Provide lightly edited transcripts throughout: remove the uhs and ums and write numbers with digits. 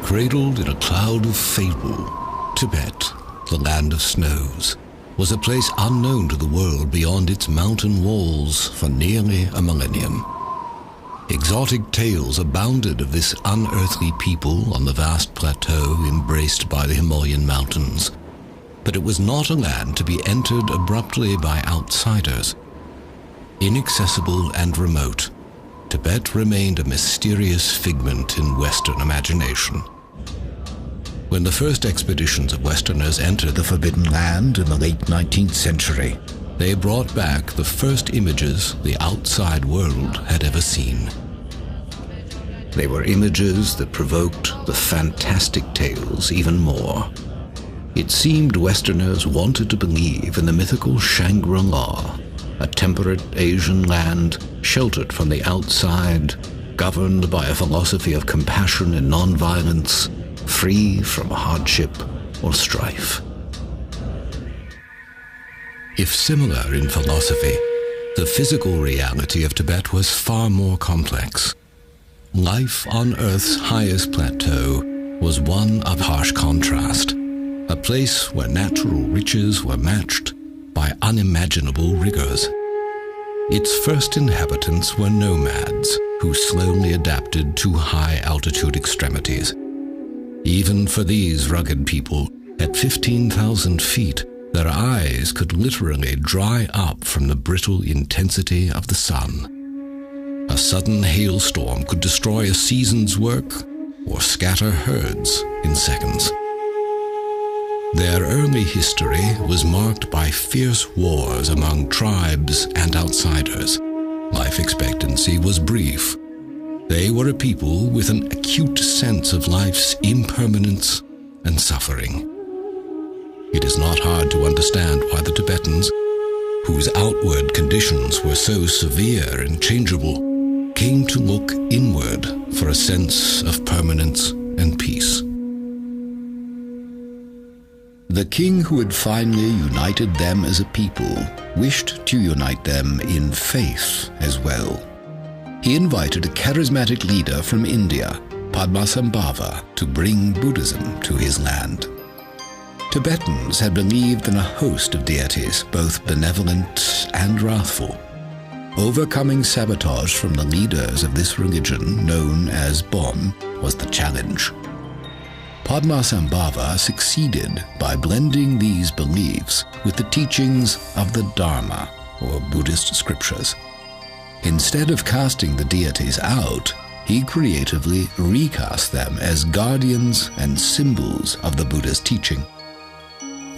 Cradled in a cloud of fable, Tibet, the land of snows, was a place unknown to the world beyond its mountain walls for nearly a millennium. Exotic tales abounded of this unearthly people on the vast plateau embraced by the Himalayan mountains, but it was not a land to be entered abruptly by outsiders. Inaccessible and remote, Tibet remained a mysterious figment in Western imagination. When the first expeditions of Westerners entered the Forbidden Land in the late 19th century, they brought back the first images the outside world had ever seen. They were images that provoked the fantastic tales even more. It seemed Westerners wanted to believe in the mythical Shangri-La, a temperate Asian land sheltered from the outside, governed by a philosophy of compassion and nonviolence, free from hardship or strife. If similar in philosophy, the physical reality of Tibet was far more complex. Life on Earth's highest plateau was one of harsh contrast, a place where natural riches were matched by unimaginable rigors. Its first inhabitants were nomads who slowly adapted to high-altitude extremities. Even for these rugged people, at 15,000 feet, their eyes could literally dry up from the brittle intensity of the sun. A sudden hailstorm could destroy a season's work or scatter herds in seconds. Their early history was marked by fierce wars among tribes and outsiders. Life expectancy was brief. They were a people with an acute sense of life's impermanence and suffering. It is not hard to understand why the Tibetans, whose outward conditions were so severe and changeable, came to look inward for a sense of permanence and peace. The king who had finally united them as a people wished to unite them in faith as well. He invited a charismatic leader from India, Padmasambhava, to bring Buddhism to his land. Tibetans had believed in a host of deities, both benevolent and wrathful. Overcoming sabotage from the leaders of this religion, known as Bon, was the challenge. Padmasambhava succeeded by blending these beliefs with the teachings of the Dharma, or Buddhist scriptures. Instead of casting the deities out, he creatively recast them as guardians and symbols of the Buddha's teaching.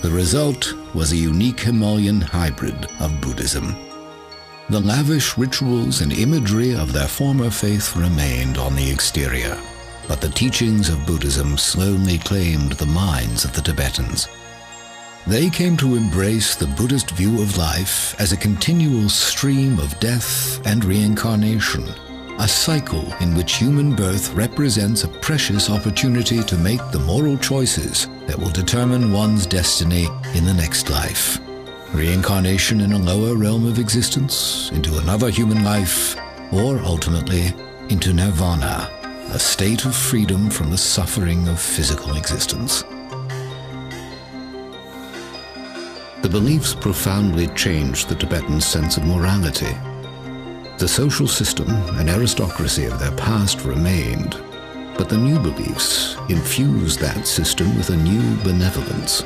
The result was a unique Himalayan hybrid of Buddhism. The lavish rituals and imagery of their former faith remained on the exterior, but the teachings of Buddhism slowly claimed the minds of the Tibetans. They came to embrace the Buddhist view of life as a continual stream of death and reincarnation, a cycle in which human birth represents a precious opportunity to make the moral choices that will determine one's destiny in the next life. Reincarnation in a lower realm of existence, into another human life, or ultimately into nirvana, a state of freedom from the suffering of physical existence. The beliefs profoundly changed the Tibetans' sense of morality. The social system and aristocracy of their past remained, but the new beliefs infused that system with a new benevolence.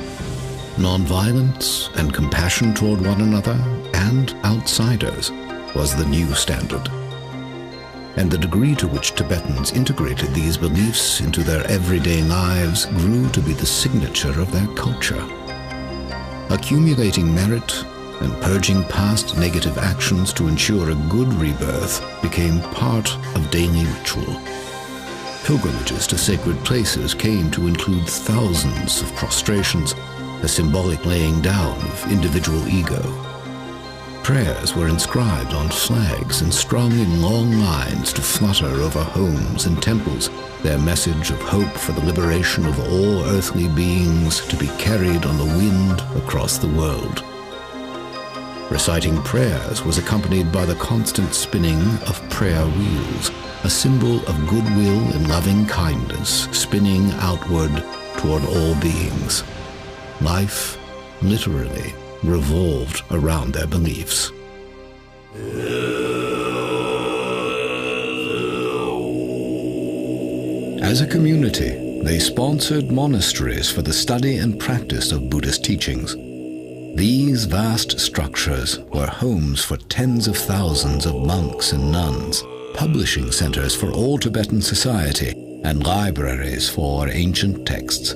Nonviolence and compassion toward one another and outsiders was the new standard. And the degree to which Tibetans integrated these beliefs into their everyday lives grew to be the signature of their culture. Accumulating merit and purging past negative actions to ensure a good rebirth became part of daily ritual. Pilgrimages to sacred places came to include thousands of prostrations, a symbolic laying down of individual ego. Prayers were inscribed on flags and strung in long lines to flutter over homes and temples, their message of hope for the liberation of all earthly beings to be carried on the wind across the world. Reciting prayers was accompanied by the constant spinning of prayer wheels, a symbol of goodwill and loving kindness spinning outward toward all beings. Life, literally, revolved around their beliefs. As a community, they sponsored monasteries for the study and practice of Buddhist teachings. These vast structures were homes for tens of thousands of monks and nuns, publishing centers for all Tibetan society, and libraries for ancient texts.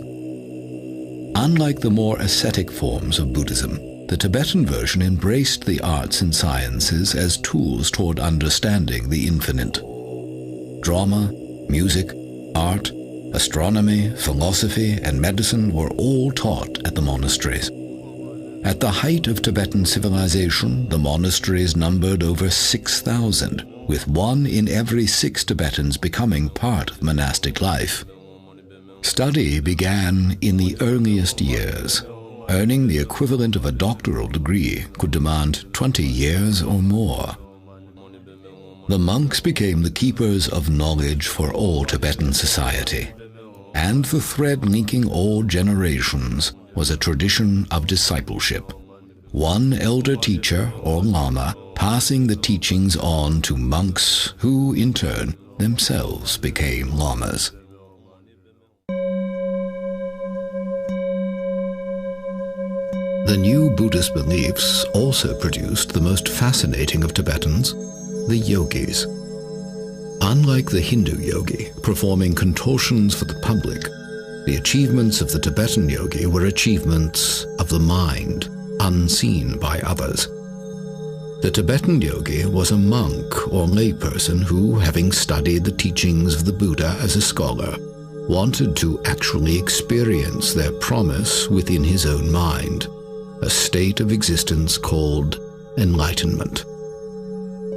Unlike the more ascetic forms of Buddhism, the Tibetan version embraced the arts and sciences as tools toward understanding the infinite. Drama, music, art, astronomy, philosophy, and medicine were all taught at the monasteries. At the height of Tibetan civilization, the monasteries numbered over 6,000, with 1 in every 6 Tibetans becoming part of monastic life. Study began in the earliest years. Earning the equivalent of a doctoral degree could demand 20 years or more. The monks became the keepers of knowledge for all Tibetan society, and the thread linking all generations was a tradition of discipleship. One elder teacher or lama passing the teachings on to monks who, in turn, themselves became lamas. The new Buddhist beliefs also produced the most fascinating of Tibetans, the yogis. Unlike the Hindu yogi, performing contortions for the public, the achievements of the Tibetan yogi were achievements of the mind, unseen by others. The Tibetan yogi was a monk or layperson who, having studied the teachings of the Buddha as a scholar, wanted to actually experience their promise within his own mind, a state of existence called enlightenment.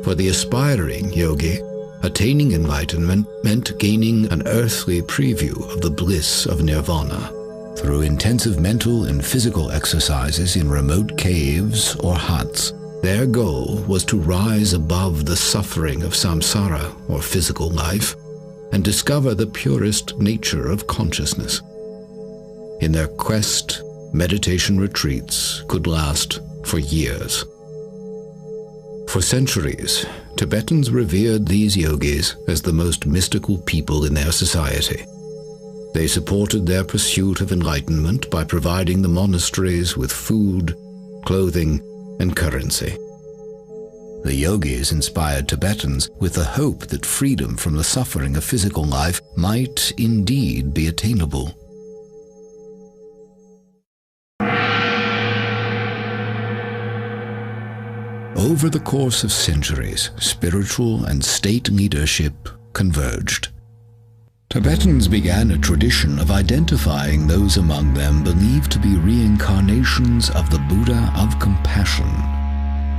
For the aspiring yogi, attaining enlightenment meant gaining an earthly preview of the bliss of nirvana. Through intensive mental and physical exercises in remote caves or huts, their goal was to rise above the suffering of samsara, or physical life, and discover the purest nature of consciousness. In their quest, meditation retreats could last for years. For centuries, Tibetans revered these yogis as the most mystical people in their society. They supported their pursuit of enlightenment by providing the monasteries with food, clothing, and currency. The yogis inspired Tibetans with the hope that freedom from the suffering of physical life might indeed be attainable. Over the course of centuries, spiritual and state leadership converged. Tibetans began a tradition of identifying those among them believed to be reincarnations of the Buddha of compassion.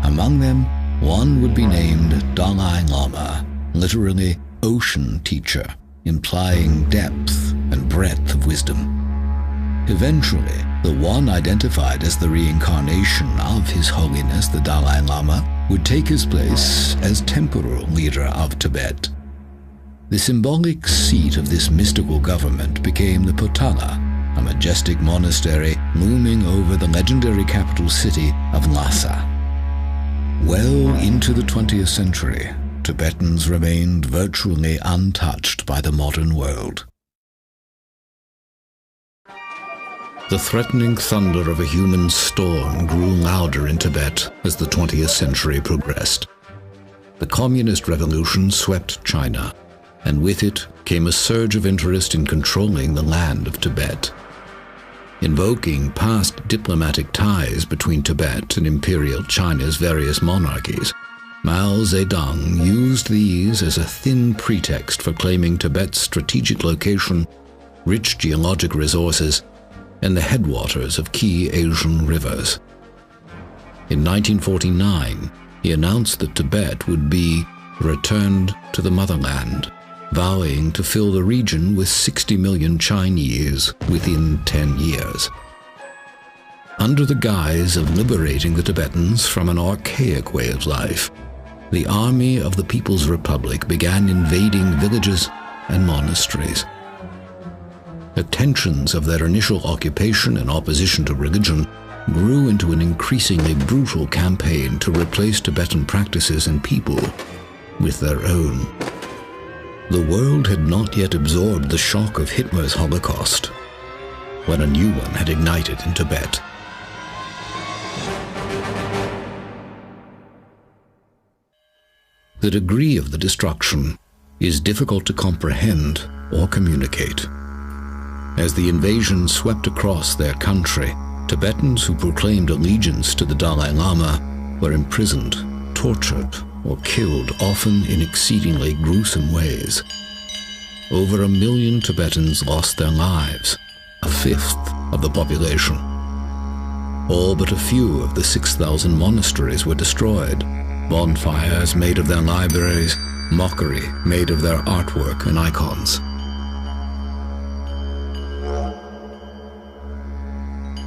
Among them, one would be named Dalai Lama, literally ocean teacher, implying depth and breadth of wisdom. Eventually, the one identified as the reincarnation of His Holiness the Dalai Lama would take his place as temporal leader of Tibet. The symbolic seat of this mystical government became the Potala, a majestic monastery looming over the legendary capital city of Lhasa. Well into the 20th century, Tibetans remained virtually untouched by the modern world. The threatening thunder of a human storm grew louder in Tibet as the 20th century progressed. The Communist Revolution swept China, and with it came a surge of interest in controlling the land of Tibet. Invoking past diplomatic ties between Tibet and Imperial China's various monarchies, Mao Zedong used these as a thin pretext for claiming Tibet's strategic location, rich geologic resources, and the headwaters of key Asian rivers. In 1949, he announced that Tibet would be returned to the motherland, vowing to fill the region with 60 million Chinese within 10 years. Under the guise of liberating the Tibetans from an archaic way of life, the Army of the People's Republic began invading villages and monasteries. The tensions of their initial occupation and opposition to religion grew into an increasingly brutal campaign to replace Tibetan practices and people with their own. The world had not yet absorbed the shock of Hitler's Holocaust, when a new one had ignited in Tibet. The degree of the destruction is difficult to comprehend or communicate. As the invasion swept across their country, Tibetans who proclaimed allegiance to the Dalai Lama were imprisoned, tortured, or killed, often in exceedingly gruesome ways. Over 1 million Tibetans lost their lives, a fifth of the population. All but a few of the 6,000 monasteries were destroyed, bonfires made of their libraries, mockery made of their artwork and icons.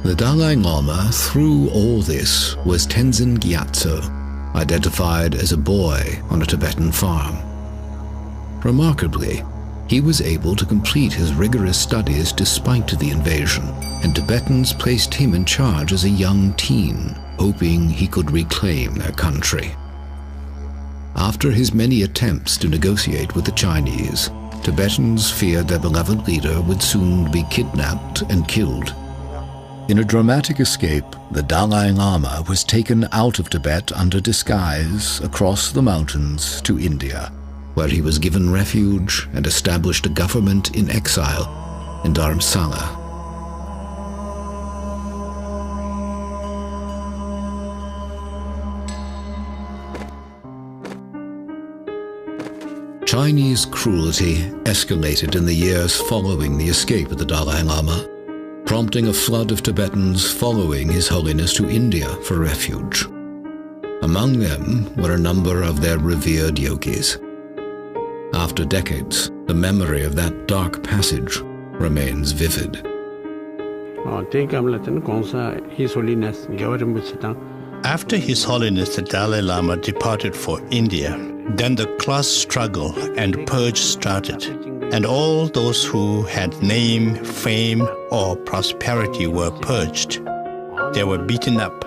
The Dalai Lama, through all this, was Tenzin Gyatso, identified as a boy on a Tibetan farm. Remarkably, he was able to complete his rigorous studies despite the invasion, and Tibetans placed him in charge as a young teen, hoping he could reclaim their country. After his many attempts to negotiate with the Chinese, Tibetans feared their beloved leader would soon be kidnapped and killed. In a dramatic escape, the Dalai Lama was taken out of Tibet under disguise across the mountains to India, where he was given refuge and established a government in exile in Dharamsala. Chinese cruelty escalated in the years following the escape of the Dalai Lama, prompting a flood of Tibetans following His Holiness to India for refuge. Among them were a number of their revered yogis. After decades, the memory of that dark passage remains vivid. After His Holiness the Dalai Lama departed for India, then the class struggle and purge started, and all those who had name, fame, or prosperity were purged. They were beaten up,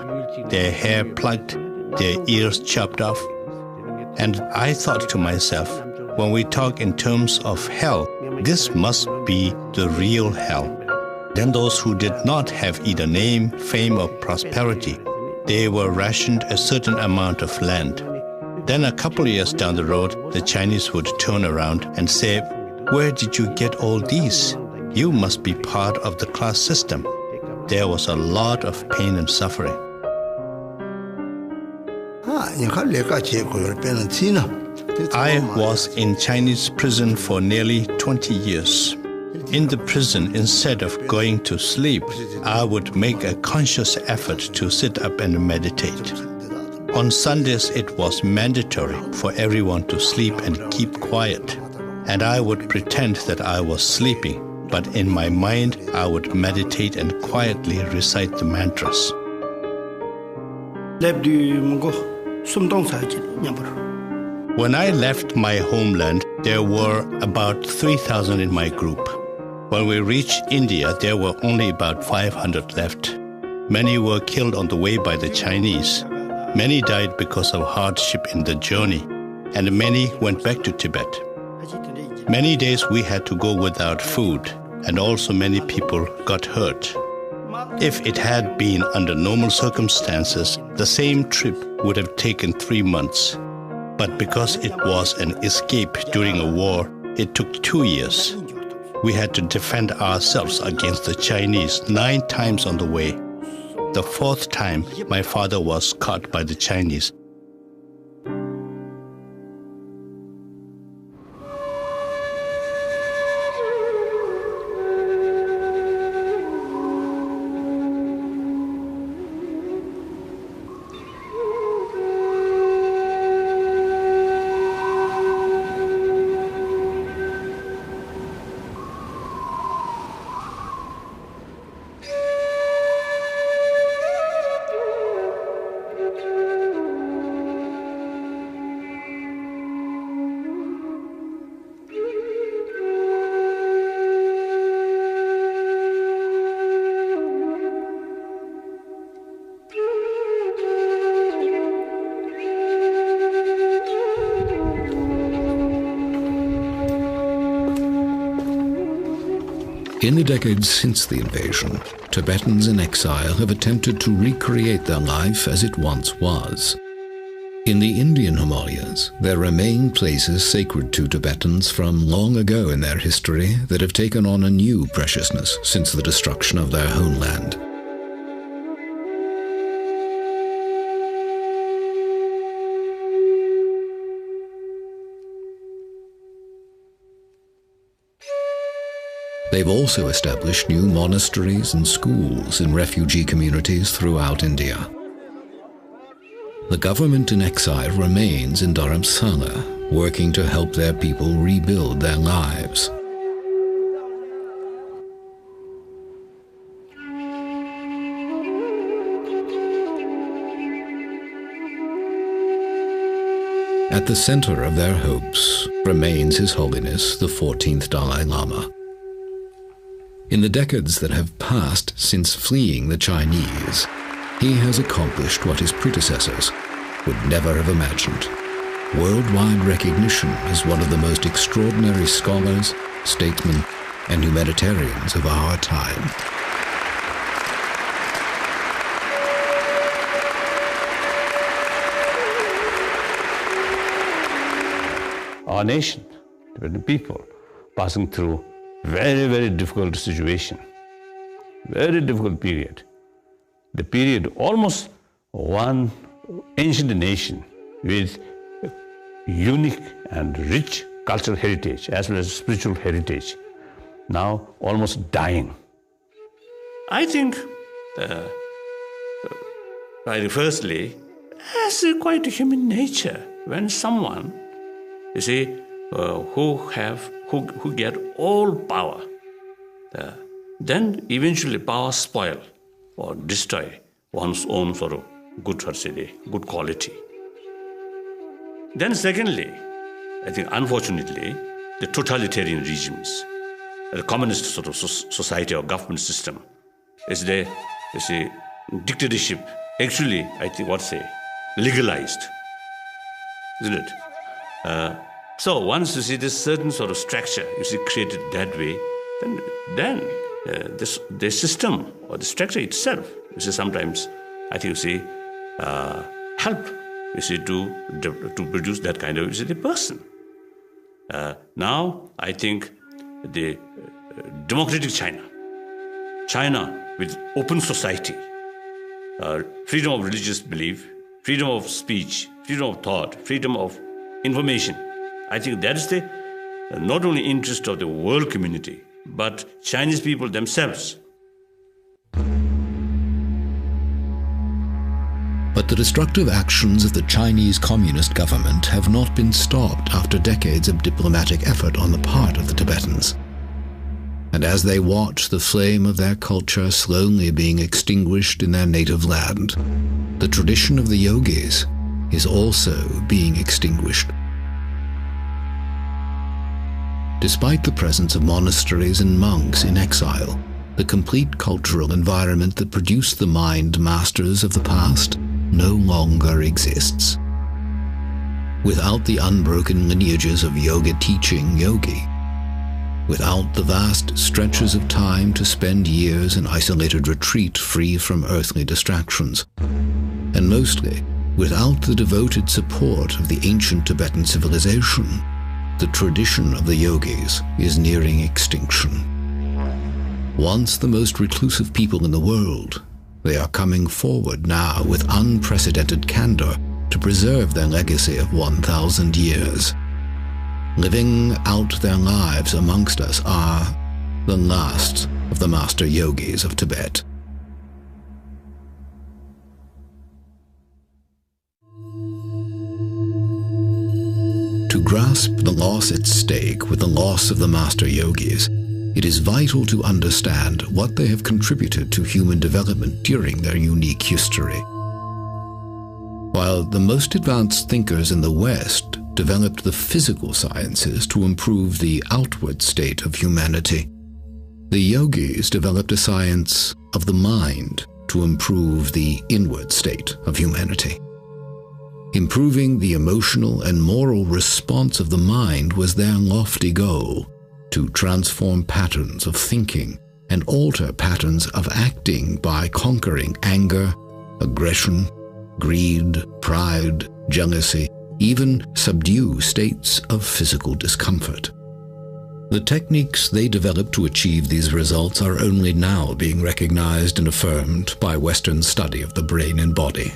their hair plucked, their ears chopped off. And I thought to myself, when we talk in terms of hell, this must be the real hell. Then those who did not have either name, fame, or prosperity, they were rationed a certain amount of land. Then a couple of years down the road, the Chinese would turn around and say, "Where did you get all these? You must be part of the class system." There was a lot of pain and suffering. I was in Chinese prison for nearly 20 years. In the prison, instead of going to sleep, I would make a conscious effort to sit up and meditate. On Sundays, it was mandatory for everyone to sleep and keep quiet. And I would pretend that I was sleeping, but in my mind, I would meditate and quietly recite the mantras. When I left my homeland, there were about 3,000 in my group. When we reached India, there were only about 500 left. Many were killed on the way by the Chinese. Many died because of hardship in the journey, and many went back to Tibet. Many days we had to go without food, and also many people got hurt. If it had been under normal circumstances, the same trip would have taken 3 months. But because it was an escape during a war, it took 2 years. We had to defend ourselves against the Chinese 9 times on the way. The 4th time, my father was caught by the Chinese. In the decades since the invasion, Tibetans in exile have attempted to recreate their life as it once was. In the Indian Himalayas, there remain places sacred to Tibetans from long ago in their history that have taken on a new preciousness since the destruction of their homeland. They've also established new monasteries and schools in refugee communities throughout India. The government in exile remains in Dharamsala, working to help their people rebuild their lives. At the center of their hopes remains His Holiness the 14th Dalai Lama. In the decades that have passed since fleeing the Chinese, he has accomplished what his predecessors would never have imagined. Worldwide recognition as one of the most extraordinary scholars, statesmen, and humanitarians of our time. Our nation, Tibetan people, passing through very, very difficult situation, very difficult period. The period almost one ancient nation with unique and rich cultural heritage as well as spiritual heritage, now almost dying. I think, firstly, as quite a human nature, when someone, you see, who get all power, then eventually power spoil or destroy one's own sort of good quality. Then secondly, I think unfortunately, the totalitarian regimes, the communist sort of society or government system, is the dictatorship actually, I think, legalized, isn't it? So once you see this certain sort of structure, created that way, then the system or the structure itself, sometimes I think help to produce that kind of the person. Now I think the democratic China with open society, freedom of religious belief, freedom of speech, freedom of thought, freedom of information. I think that is the not only interest of the world community, but Chinese people themselves. But the destructive actions of the Chinese Communist government have not been stopped after decades of diplomatic effort on the part of the Tibetans. And as they watch the flame of their culture slowly being extinguished in their native land, the tradition of the yogis is also being extinguished. Despite the presence of monasteries and monks in exile, the complete cultural environment that produced the mind masters of the past no longer exists. Without the unbroken lineages of yoga teaching yogi, without the vast stretches of time to spend years in isolated retreat free from earthly distractions, and mostly without the devoted support of the ancient Tibetan civilization, the tradition of the yogis is nearing extinction. Once the most reclusive people in the world, they are coming forward now with unprecedented candor to preserve their legacy of 1,000 years. Living out their lives amongst us are the last of the master yogis of Tibet. To grasp the loss at stake with the loss of the master yogis, it is vital to understand what they have contributed to human development during their unique history. While the most advanced thinkers in the West developed the physical sciences to improve the outward state of humanity, the yogis developed a science of the mind to improve the inward state of humanity. Improving the emotional and moral response of the mind was their lofty goal, to transform patterns of thinking and alter patterns of acting by conquering anger, aggression, greed, pride, jealousy, even subdue states of physical discomfort. The techniques they developed to achieve these results are only now being recognized and affirmed by Western study of the brain and body.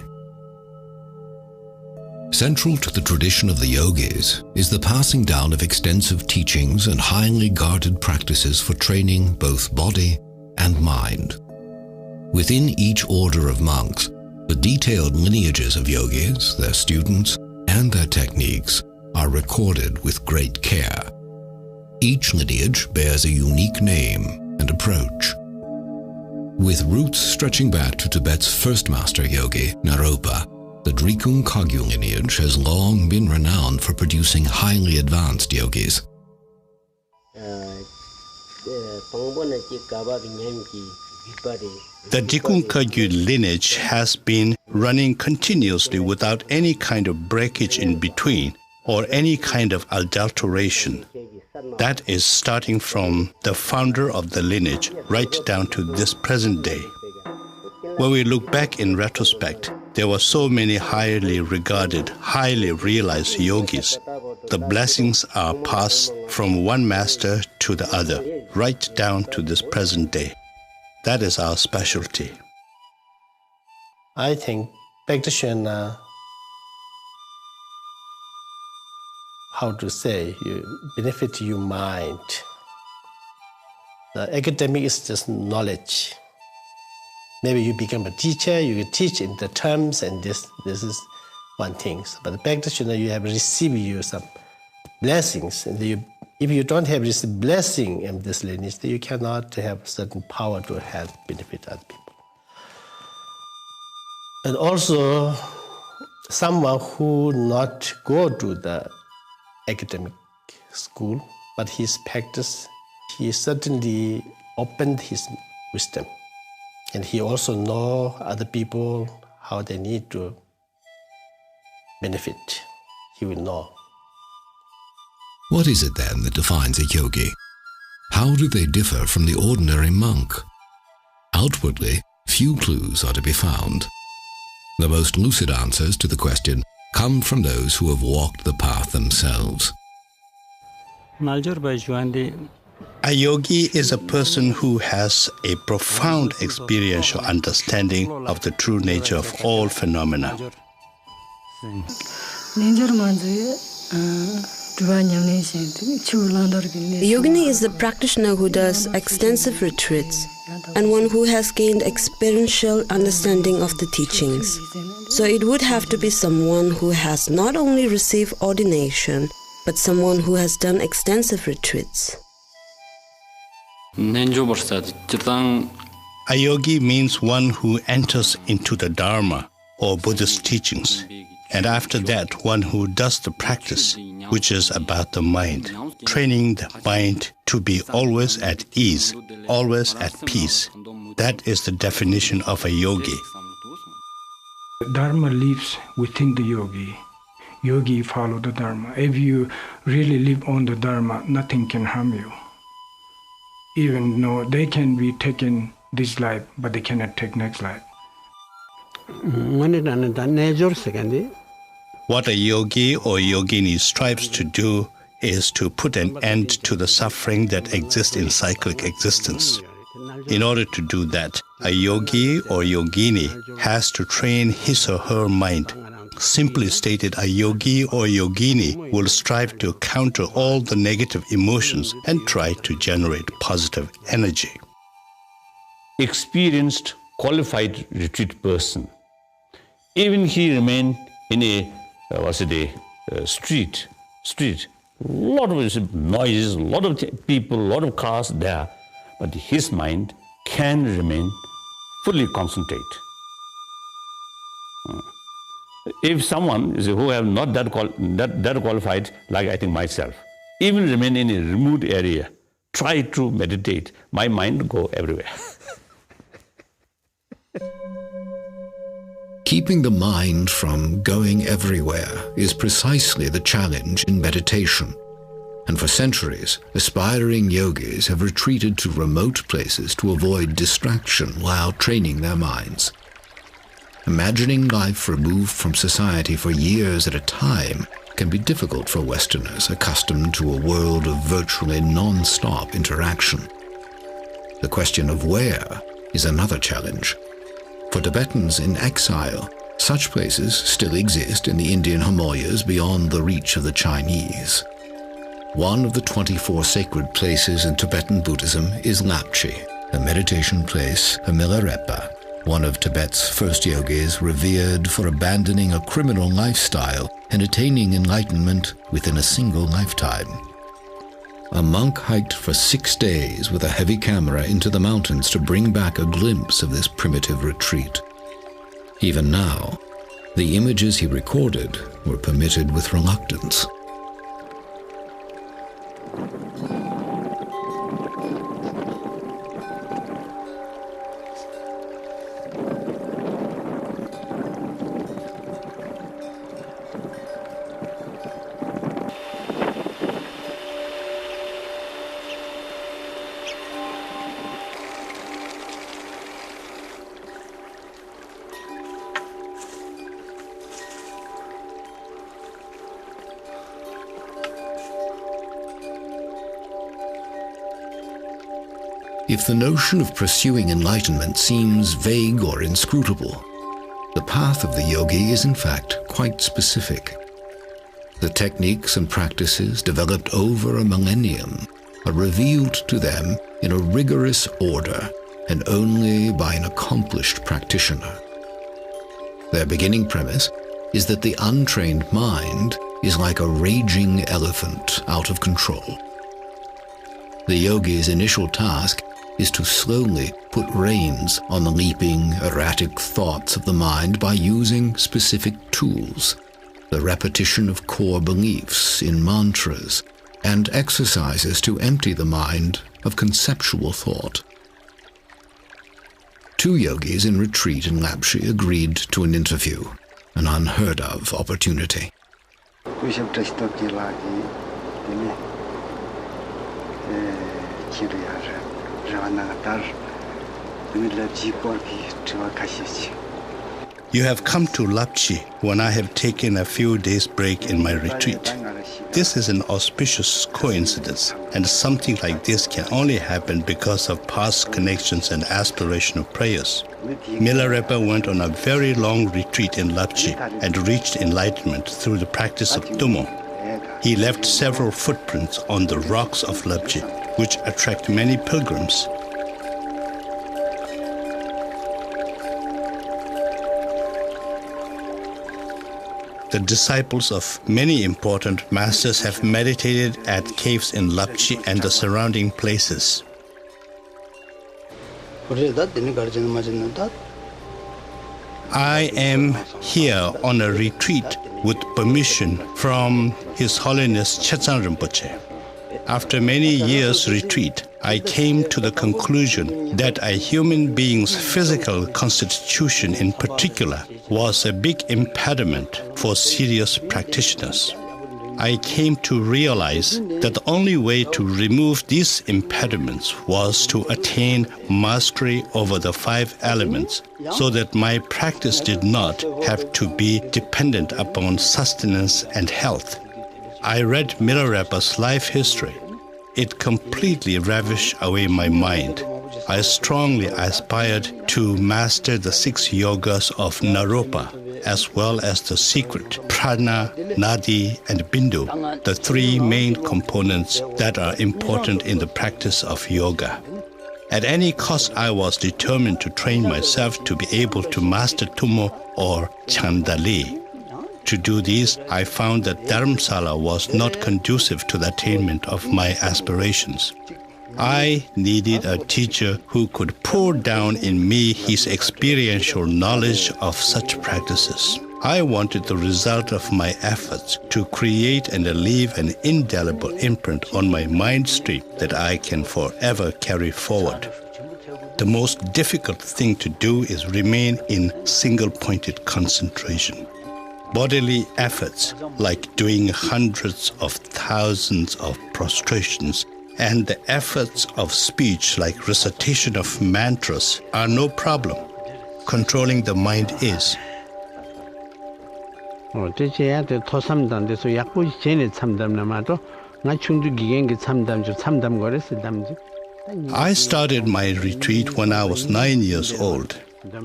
Central to the tradition of the yogis is the passing down of extensive teachings and highly guarded practices for training both body and mind. Within each order of monks, the detailed lineages of yogis, their students, and their techniques are recorded with great care. Each lineage bears a unique name and approach. With roots stretching back to Tibet's first master yogi, Naropa, the Drikung Kagyu lineage has long been renowned for producing highly advanced yogis. The Drikung Kagyu lineage has been running continuously without any kind of breakage in between or any kind of adulteration. That is starting from the founder of the lineage right down to this present day. When we look back in retrospect, there were so many highly regarded, highly realized yogis. The blessings are passed from one master to the other, right down to this present day. That is our specialty. I think practitioner, how to say, you benefit your mind. The academic is just knowledge. Maybe you become a teacher, you teach in the terms, and this is one thing. But the practitioner, you have received you some blessings, and if you don't have this blessing in this lineage, you cannot have certain power to help benefit other people. And also, someone who not go to the academic school, but his practice, he certainly opened his wisdom. And he also know other people, how they need to benefit. He will know. What is it then that defines a yogi? How do they differ from the ordinary monk? Outwardly, few clues are to be found. The most lucid answers to the question come from those who have walked the path themselves. A yogi is a person who has a profound experiential understanding of the true nature of all phenomena. The yogini is the practitioner who does extensive retreats and one who has gained experiential understanding of the teachings. So it would have to be someone who has not only received ordination, but someone who has done extensive retreats. A yogi means one who enters into the Dharma or Buddhist teachings, and after that one who does the practice, which is about the mind, training the mind to be always at ease, always at peace. That is the definition of a yogi. Dharma lives within the yogi. Yogi follow the Dharma. If you really live on the Dharma, nothing can harm you. Even though they can be taken this life, but they cannot take next life. What a yogi or yogini strives to do is to put an end to the suffering that exists in cyclic existence. In order to do that, a yogi or yogini has to train his or her mind. Simply stated, a yogi or yogini will strive to counter all the negative emotions and try to generate positive energy. Experienced, qualified retreat person, even he remain in a street, lot of noises, a lot of people, a lot of cars there, but his mind can remain fully concentrate. If someone who have not that qualified, like I think myself, even remain in a remote area, try to meditate, my mind go everywhere. Keeping the mind from going everywhere is precisely the challenge in meditation, and for centuries, aspiring yogis have retreated to remote places to avoid distraction while training their minds. Imagining life removed from society for years at a time can be difficult for Westerners accustomed to a world of virtually non-stop interaction. The question of where is another challenge. For Tibetans in exile, such places still exist in the Indian Himalayas beyond the reach of the Chinese. One of the 24 sacred places in Tibetan Buddhism is Lapchi, a meditation place, a Milarepa, one of Tibet's first yogis revered for abandoning a criminal lifestyle and attaining enlightenment within a single lifetime. A monk hiked for 6 days with a heavy camera into the mountains to bring back a glimpse of this primitive retreat. Even now, the images he recorded were permitted with reluctance. If the notion of pursuing enlightenment seems vague or inscrutable, the path of the yogi is in fact quite specific. The techniques and practices developed over a millennium are revealed to them in a rigorous order and only by an accomplished practitioner. Their beginning premise is that the untrained mind is like a raging elephant out of control. The yogi's initial task is to slowly put reins on the leaping, erratic thoughts of the mind by using specific tools, the repetition of core beliefs in mantras, and exercises to empty the mind of conceptual thought. 2 yogis in retreat in Lapchi agreed to an interview, an unheard-of opportunity. You have come to Lapchi when I have taken a few days break in my retreat. This is an auspicious coincidence, and something like this can only happen because of past connections and aspirational prayers. Milarepa went on a very long retreat in Lapchi and reached enlightenment through the practice of Tummo. He left several footprints on the rocks of Lapchi, which attract many pilgrims. The disciples of many important masters have meditated at caves in Lapchi and the surrounding places. I am here on a retreat with permission from His Holiness Chetsang Rinpoche. After many years' retreat, I came to the conclusion that a human being's physical constitution in particular was a big impediment for serious practitioners. I came to realize that the only way to remove these impediments was to attain mastery over the 5 elements, so that my practice did not have to be dependent upon sustenance and health. I read Milarepa's life history. It completely ravished away my mind. I strongly aspired to master the 6 yogas of Naropa, as well as the secret prana, nadi, and bindu, the 3 main components that are important in the practice of yoga. At any cost, I was determined to train myself to be able to master Tummo or Chandali. To do this, I found that Dharamsala was not conducive to the attainment of my aspirations. I needed a teacher who could pour down in me his experiential knowledge of such practices. I wanted the result of my efforts to create and leave an indelible imprint on my mind stream that I can forever carry forward. The most difficult thing to do is remain in single-pointed concentration. bodily efforts like doing hundreds of thousands of prostrations and the efforts of speech like recitation of mantras are no problem. Controlling the mind is. I started my retreat when I was 9 years old.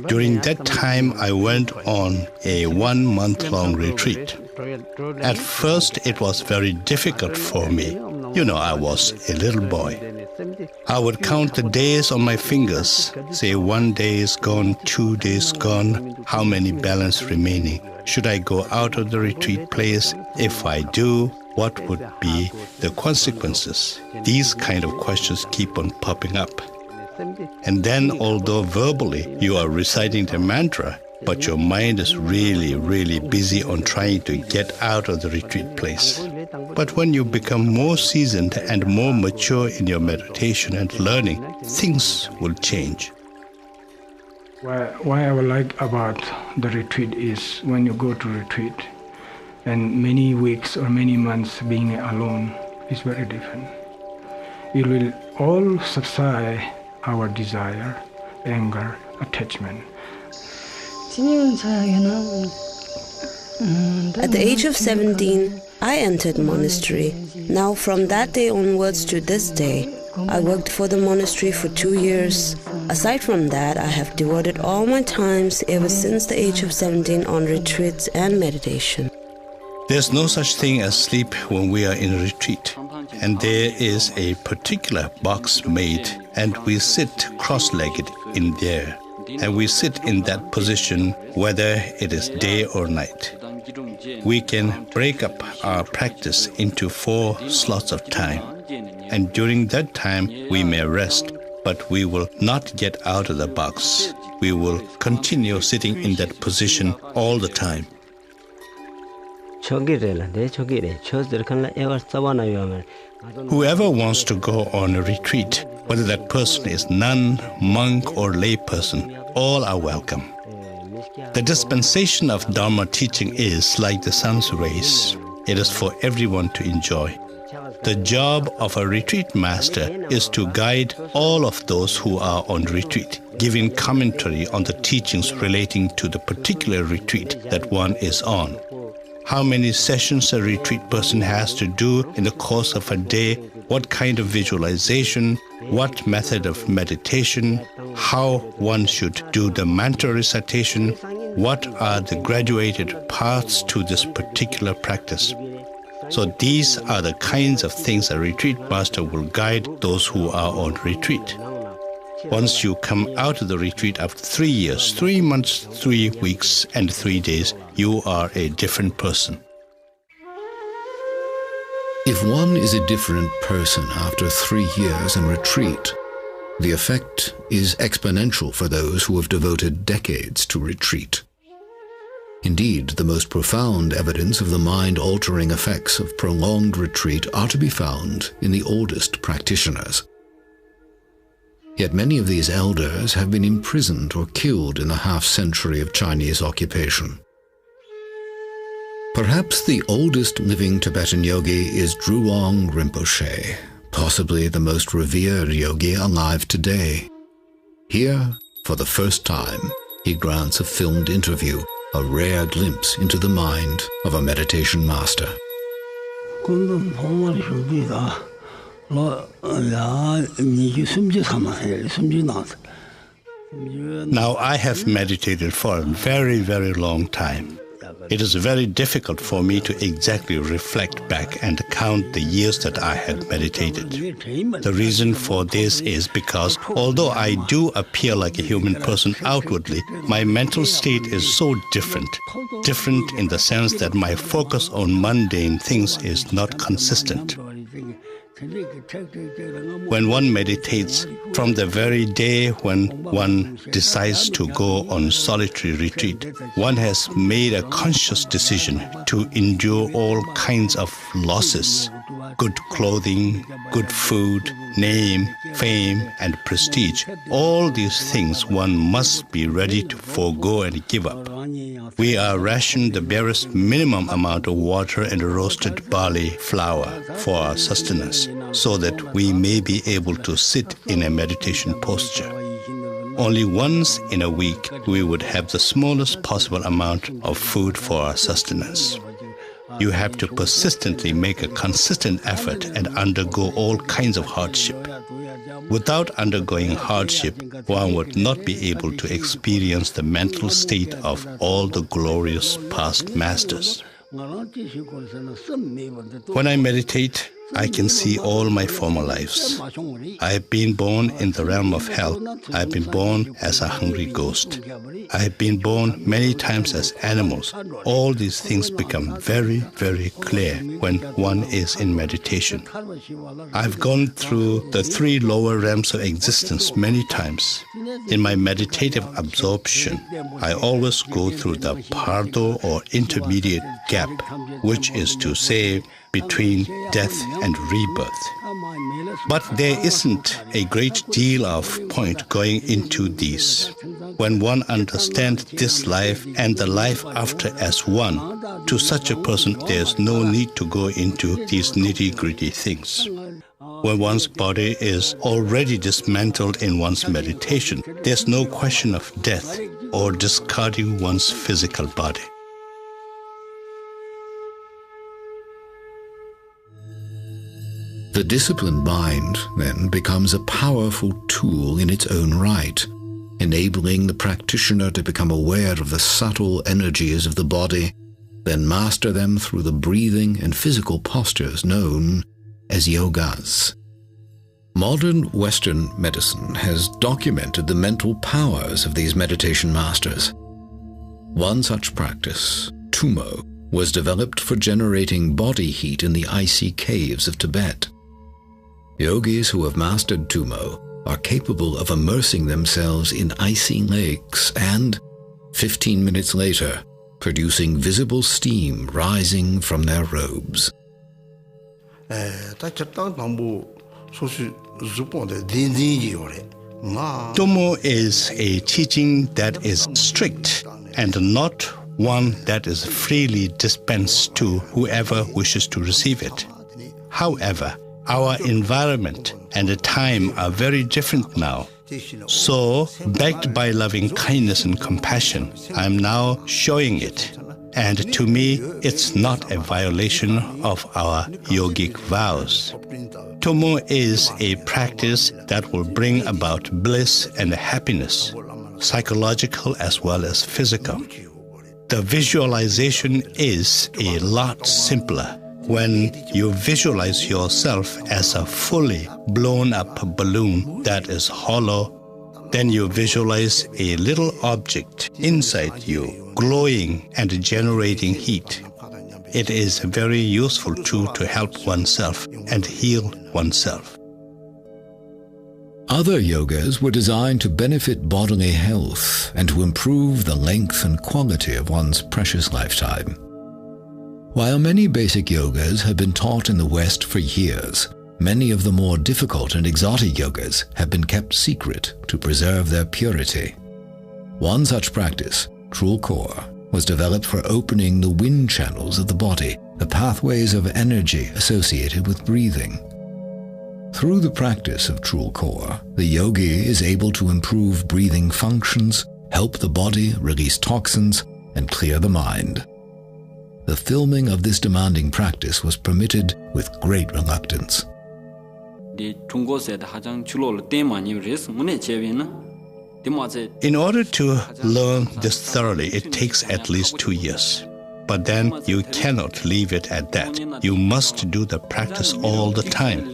During that time, I went on a 1 month-long retreat. At first, it was very difficult for me. I was a little boy. I would count the days on my fingers, say 1 day is gone, 2 days gone, how many balance remaining? Should I go out of the retreat place? If I do, what would be the consequences? These kind of questions keep on popping up. And then, although verbally you are reciting the mantra, but your mind is really, really busy on trying to get out of the retreat place. But when you become more seasoned and more mature in your meditation and learning, things will change. Why I would like about the retreat is when you go to retreat and many weeks or many months being alone is very different. It will all subside our desire, anger, attachment. At the age of 17, I entered monastery. Now from that day onwards to this day, I worked for the monastery for 2 years. Aside from that, I have devoted all my times ever since the age of 17 on retreats and meditation. There's no such thing as sleep when we are in a retreat. And there is a particular box made, and we sit cross-legged in there. And we sit in that position whether it is day or night. We can break up our practice into 4 slots of time. And during that time, we may rest, but we will not get out of the box. We will continue sitting in that position all the time. Whoever wants to go on a retreat, whether that person is nun, monk, or lay person, all are welcome. The dispensation of Dharma teaching is like the sun's rays. It is for everyone to enjoy. The job of a retreat master is to guide all of those who are on retreat, giving commentary on the teachings relating to the particular retreat that one is on. How many sessions a retreat person has to do in the course of a day, what kind of visualization, what method of meditation, how one should do the mantra recitation, what are the graduated paths to this particular practice. So these are the kinds of things a retreat master will guide those who are on retreat. Once you come out of the retreat after 3 years, 3 months, 3 weeks, and 3 days, you are a different person. If one is a different person after 3 years in retreat, the effect is exponential for those who have devoted decades to retreat. Indeed, the most profound evidence of the mind-altering effects of prolonged retreat are to be found in the oldest practitioners. Yet many of these elders have been imprisoned or killed in the half-century of Chinese occupation. Perhaps the oldest living Tibetan yogi is Drulong Rinpoche, possibly the most revered yogi alive today. Here, for the first time, he grants a filmed interview, a rare glimpse into the mind of a meditation master. Now, I have meditated for a very, very long time. It is very difficult for me to exactly reflect back and count the years that I had meditated. The reason for this is because although I do appear like a human person outwardly, my mental state is so different. Different in the sense that my focus on mundane things is not consistent. When one meditates, from the very day when one decides to go on solitary retreat, one has made a conscious decision to endure all kinds of losses, good clothing, good food, name, fame, and prestige. All these things one must be ready to forego and give up. We are rationed the barest minimum amount of water and roasted barley flour for our sustenance, so that we may be able to sit in a meditation posture. Only once in a week we would have the smallest possible amount of food for our sustenance. You have to persistently make a consistent effort and undergo all kinds of hardship. Without undergoing hardship, one would not be able to experience the mental state of all the glorious past masters. When I meditate, I can see all my former lives. I have been born in the realm of hell. I have been born as a hungry ghost. I have been born many times as animals. All these things become very, very clear when one is in meditation. I've gone through the 3 lower realms of existence many times. In my meditative absorption, I always go through the pardo or intermediate gap, which is to say, between death and rebirth. But there isn't a great deal of point going into these. When one understands this life and the life after as one, to such a person there's no need to go into these nitty-gritty things. When one's body is already dismantled in one's meditation, there's no question of death or discarding one's physical body. The disciplined mind, then, becomes a powerful tool in its own right, enabling the practitioner to become aware of the subtle energies of the body, then master them through the breathing and physical postures known as yogas. Modern Western medicine has documented the mental powers of these meditation masters. One such practice, tumo, was developed for generating body heat in the icy caves of Tibet. Yogis who have mastered tumo are capable of immersing themselves in icy lakes and, 15 minutes later, producing visible steam rising from their robes. Tumo is a teaching that is strict and not one that is freely dispensed to whoever wishes to receive it. However, our environment and the time are very different now. So, backed by loving kindness and compassion, I am now showing it. And to me, it's not a violation of our yogic vows. Tumo is a practice that will bring about bliss and happiness, psychological as well as physical. The visualization is a lot simpler. When you visualize yourself as a fully blown up balloon that is hollow, then you visualize a little object inside you, glowing and generating heat. It is a very useful tool to help oneself and heal oneself. Other yogas were designed to benefit bodily health and to improve the length and quality of one's precious lifetime. While many basic yogas have been taught in the West for years, many of the more difficult and exotic yogas have been kept secret to preserve their purity. One such practice, Trulkor, was developed for opening the wind channels of the body, the pathways of energy associated with breathing. Through the practice of Trulkor, the yogi is able to improve breathing functions, help the body release toxins, and clear the mind. The filming of this demanding practice was permitted with great reluctance. In order to learn this thoroughly, it takes at least 2 years. But then you cannot leave it at that. You must do the practice all the time.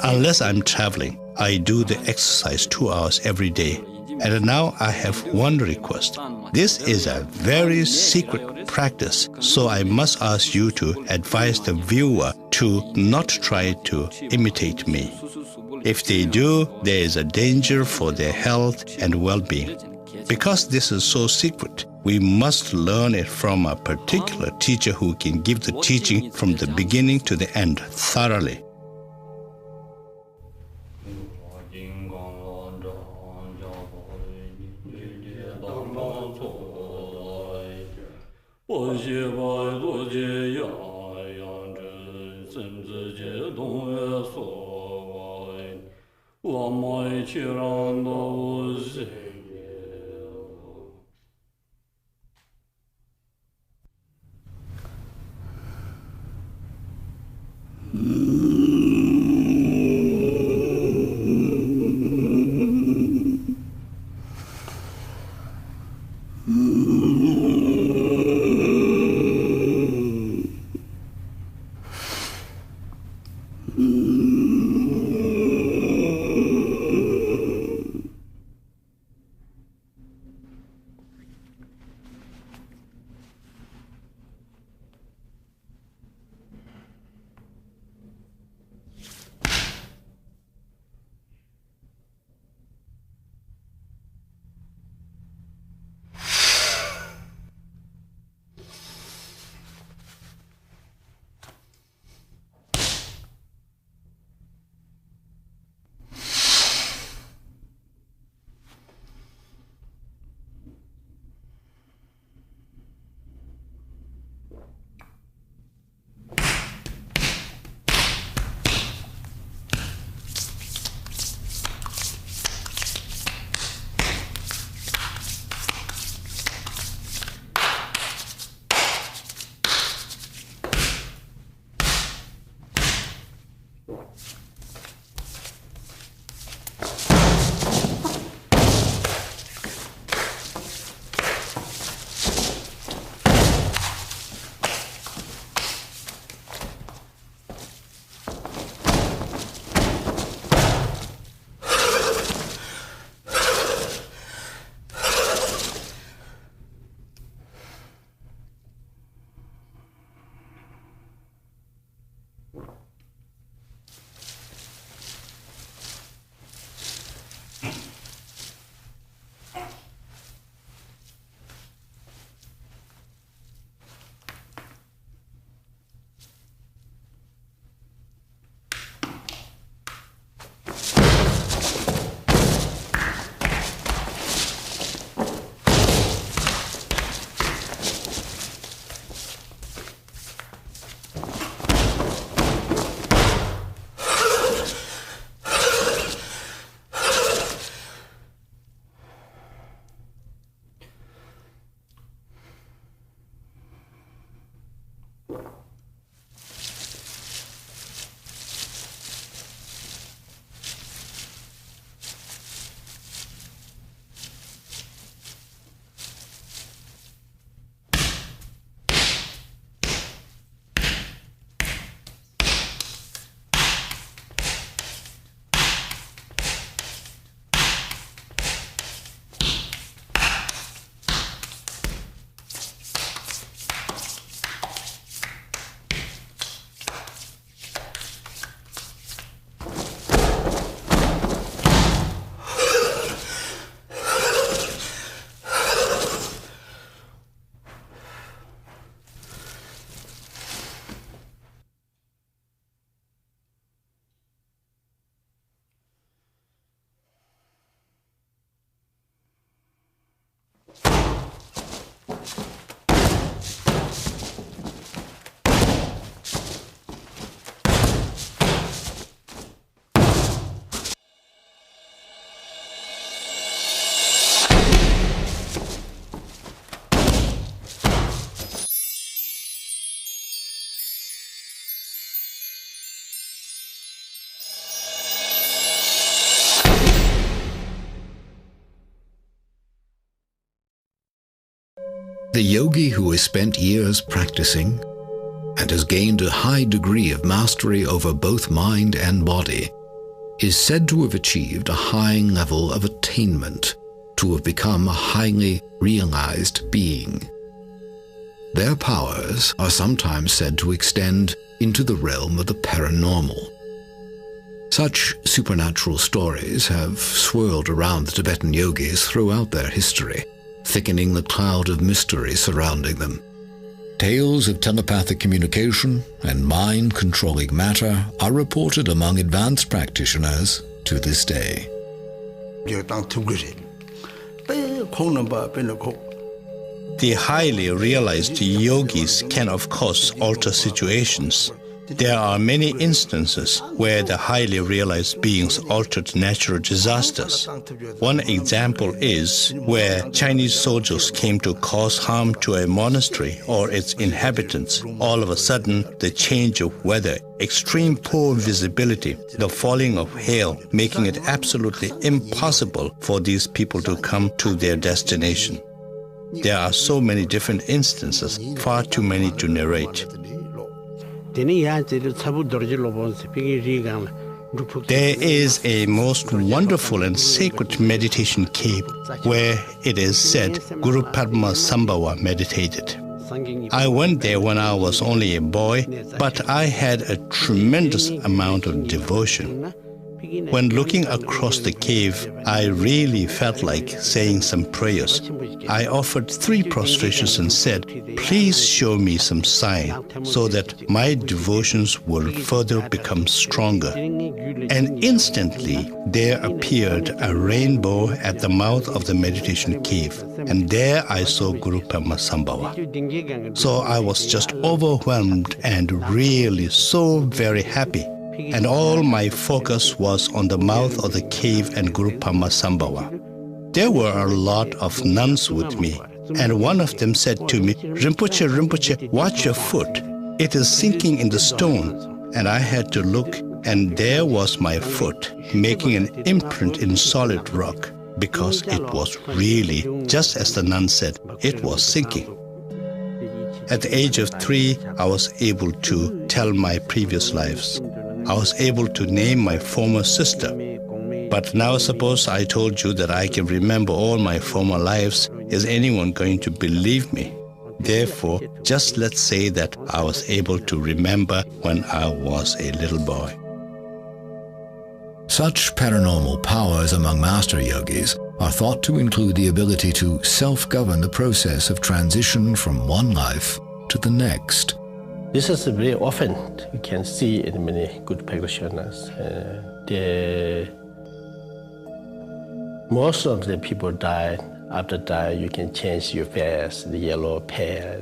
Unless I'm traveling, I do the exercise 2 hours every day. And now I have one request. This is a very secret practice, so I must ask you to advise the viewer to not try to imitate me. If they do, there is a danger for their health and well-being. Because this is so secret, We must learn it from a particular teacher who can give the teaching from the beginning to the end thoroughly. The yogi who has spent years practicing and has gained a high degree of mastery over both mind and body is said to have achieved a high level of attainment, to have become a highly realized being. Their powers are sometimes said to extend into the realm of the paranormal. Such supernatural stories have swirled around the Tibetan yogis throughout their history, thickening the cloud of mystery surrounding them. Tales of telepathic communication and mind-controlling matter are reported among advanced practitioners to this day. The highly realized yogis can, of course, alter situations. There are many instances where the highly realized beings altered natural disasters. One example is where Chinese soldiers came to cause harm to a monastery or its inhabitants. All of a sudden, the change of weather, extreme poor visibility, the falling of hail, making it absolutely impossible for these people to come to their destination. There are so many different instances, far too many to narrate. There is a most wonderful and sacred meditation cave where it is said Guru Padma Sambhava meditated. I went there when I was only a boy, but I had a tremendous amount of devotion. When looking across the cave, I really felt like saying some prayers. I offered 3 prostrations and said, "Please show me some sign so that my devotions will further become stronger." And instantly there appeared a rainbow at the mouth of the meditation cave, and there I saw Guru Padma Sambhava. So I was just overwhelmed and really so very happy. And all my focus was on the mouth of the cave and Guru Padma Sambhava. There were a lot of nuns with me, and one of them said to me, "Rinpoche, Rinpoche, watch your foot. It is sinking in the stone." And I had to look, and there was my foot, making an imprint in solid rock, because it was really, just as the nun said, it was sinking. At the age of 3, I was able to tell my previous lives. I was able to name my former sister. But now suppose I told you that I can remember all my former lives. Is anyone going to believe me? Therefore, just let's say that I was able to remember when I was a little boy. Such paranormal powers among master yogis are thought to include the ability to self-govern the process of transition from one life to the next. This is very often we can see in many good practitioners. Most of the people die. After die, you can change your face, the yellow, pale,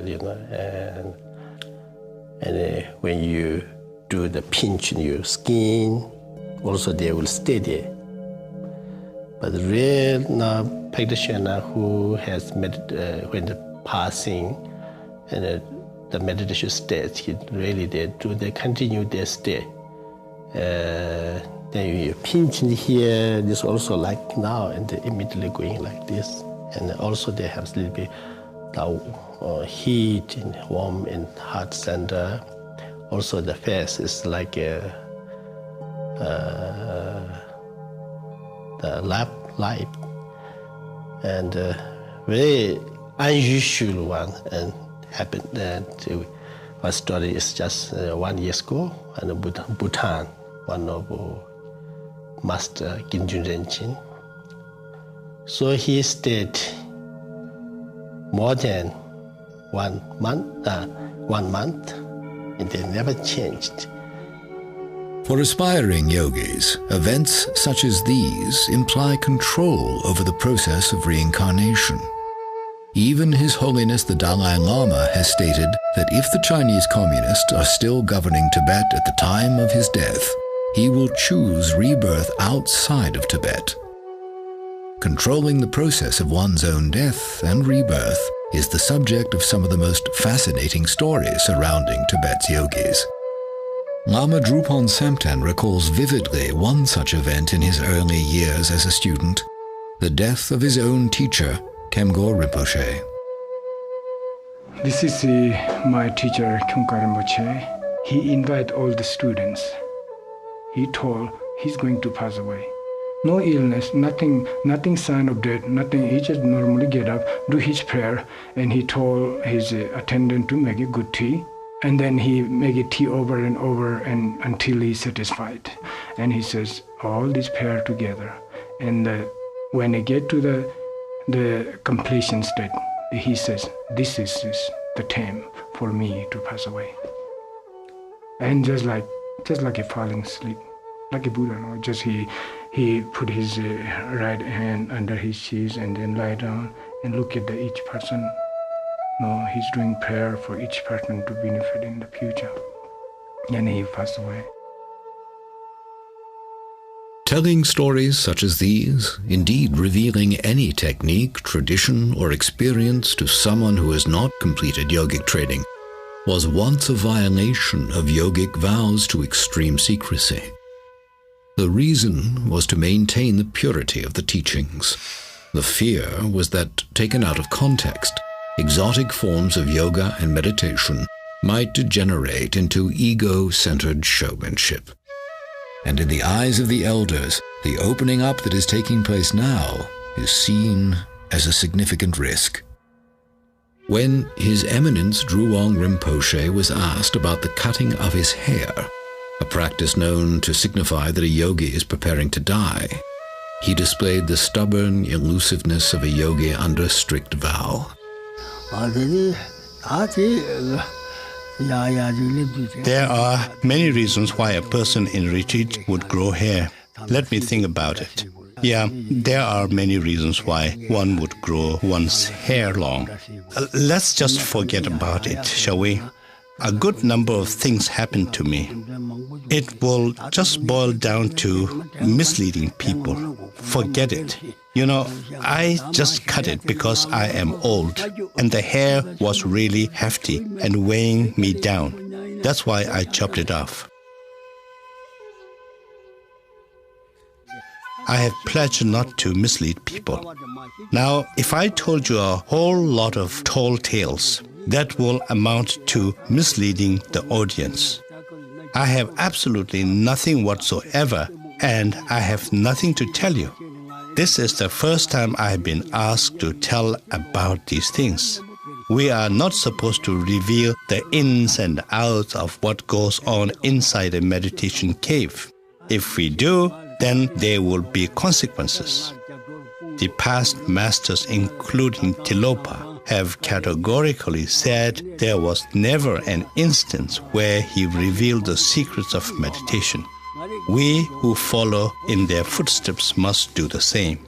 and when you do the pinch in your skin, also they will stay there. But the real practitioner who has when the passing and the meditation state, they continue their stay. Then you pinch in here, this also like now, and they immediately going like this. And also they have a little bit heat and warm and heart center. Also the face is like the light, and very unusual one. And happened that my story is just 1 year ago, and Bhutan, one of Master Ginjun Renchin. So he stayed more than 1 month, and they never changed. For aspiring yogis, events such as these imply control over the process of reincarnation. Even His Holiness the Dalai Lama has stated that if the Chinese communists are still governing Tibet at the time of his death, he will choose rebirth outside of Tibet. Controlling the process of one's own death and rebirth is the subject of some of the most fascinating stories surrounding Tibet's yogis. Lama Drupon Samten recalls vividly one such event in his early years as a student, the death of his own teacher, Kemgor Rinpoche. This is my teacher, Kemgor Rinpoche. He invited all the students. He told he's going to pass away. No illness, nothing sign of death, nothing. He just normally get up, do his prayer, and he told his attendant to make a good tea. And then he make a tea over and over and until he's satisfied. And he says, all this prayer together. And when he get to the the completion state. He says, this is the time for me to pass away. And just like a falling asleep, like a Buddha, no? Just he put his right hand under his chest and then lie down and look at each person. No, he's doing prayer for each person to benefit in the future. And he passed away. Telling stories such as these, indeed revealing any technique, tradition, or experience to someone who has not completed yogic training, was once a violation of yogic vows to extreme secrecy. The reason was to maintain the purity of the teachings. The fear was that, taken out of context, exotic forms of yoga and meditation might degenerate into ego-centered showmanship. And in the eyes of the elders, the opening up that is taking place now is seen as a significant risk. When His Eminence Drüong Rinpoche was asked about the cutting of his hair, a practice known to signify that a yogi is preparing to die, he displayed the stubborn elusiveness of a yogi under strict vow. There are many reasons why a person in retreat would grow hair. Let me think about it. Yeah, there are many reasons why one would grow one's hair long. Let's just forget about it, shall we? A good number of things happened to me. It will just boil down to misleading people. Forget it. You know, I just cut it because I am old, and the hair was really hefty and weighing me down. That's why I chopped it off. I have pledged not to mislead people. Now, if I told you a whole lot of tall tales, that will amount to misleading the audience. I have absolutely nothing whatsoever, and I have nothing to tell you. This is the first time I have been asked to tell about these things. We are not supposed to reveal the ins and outs of what goes on inside a meditation cave. If we do, then there will be consequences. The past masters, including Tilopa, have categorically said there was never an instance where he revealed the secrets of meditation. We who follow in their footsteps must do the same.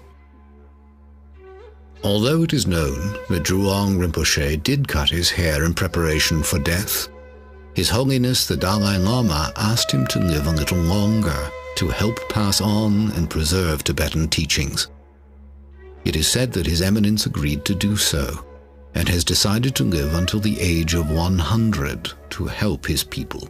Although it is known that Drüong Rinpoche did cut his hair in preparation for death, His Holiness the Dalai Lama asked him to live a little longer to help pass on and preserve Tibetan teachings. It is said that His Eminence agreed to do so, and has decided to live until the age of 100 to help his people.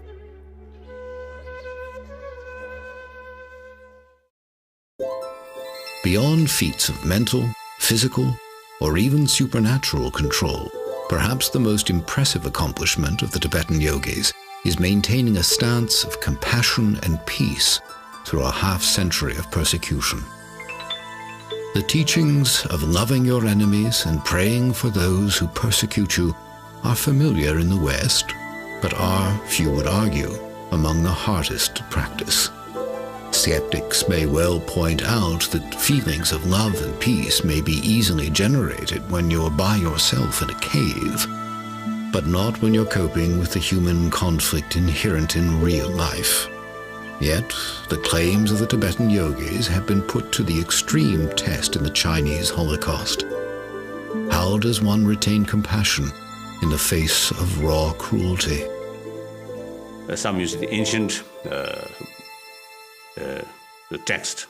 Beyond feats of mental, physical, or even supernatural control, perhaps the most impressive accomplishment of the Tibetan yogis is maintaining a stance of compassion and peace through a half-century of persecution. The teachings of loving your enemies and praying for those who persecute you are familiar in the West, but are, few would argue, among the hardest to practice. Skeptics may well point out that feelings of love and peace may be easily generated when you're by yourself in a cave, but not when you're coping with the human conflict inherent in real life. Yet, the claims of the Tibetan yogis have been put to the extreme test in the Chinese Holocaust. How does one retain compassion in the face of raw cruelty? Some use the ancient the text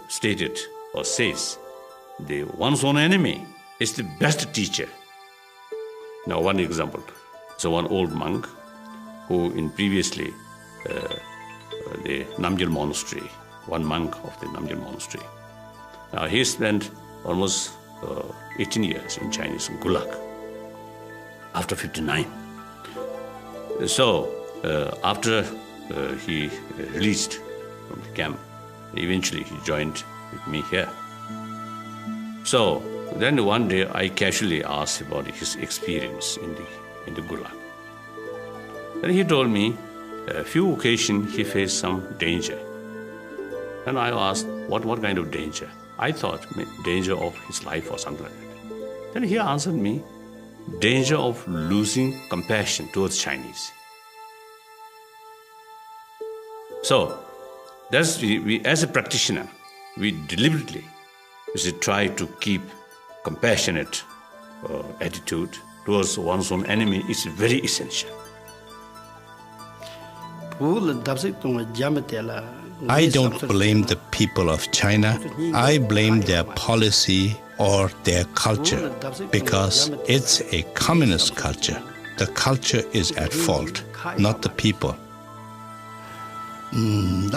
stated or says, the one's own enemy is the best teacher. Now, one example. So one old monk who in previously the Namgyal monastery, one monk of the Namgyal monastery. Now he spent almost 18 years in Chinese Gulag after 59. So after he released from the camp, eventually he joined with me here. So then one day I casually asked about his experience in the Gulag. Then he told me a few occasions he faced some danger. And I asked, what kind of danger? I thought danger of his life or something like that. Then he answered me, danger of losing compassion towards Chinese. So, that's we as a practitioner, we deliberately should try to keep compassionate attitude towards one's own enemy is very essential. I don't blame the people of China. I blame their policy or their culture because it's a communist culture. The culture is at fault, not the people. In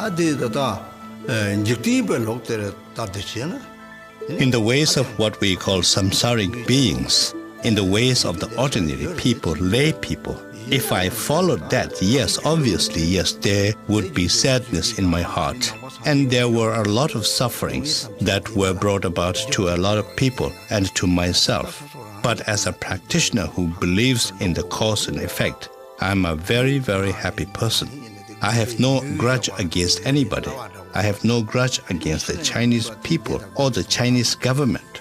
the ways of what we call samsaric beings, in the ways of the ordinary people, lay people, if I followed that, yes, obviously, yes, there would be sadness in my heart. And there were a lot of sufferings that were brought about to a lot of people and to myself. But as a practitioner who believes in the cause and effect, I'm a very, very happy person. I have no grudge against anybody. I have no grudge against the Chinese people or the Chinese government.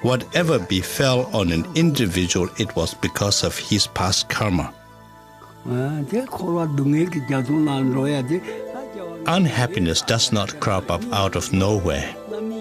Whatever befell on an individual, it was because of his past karma. Unhappiness does not crop up out of nowhere.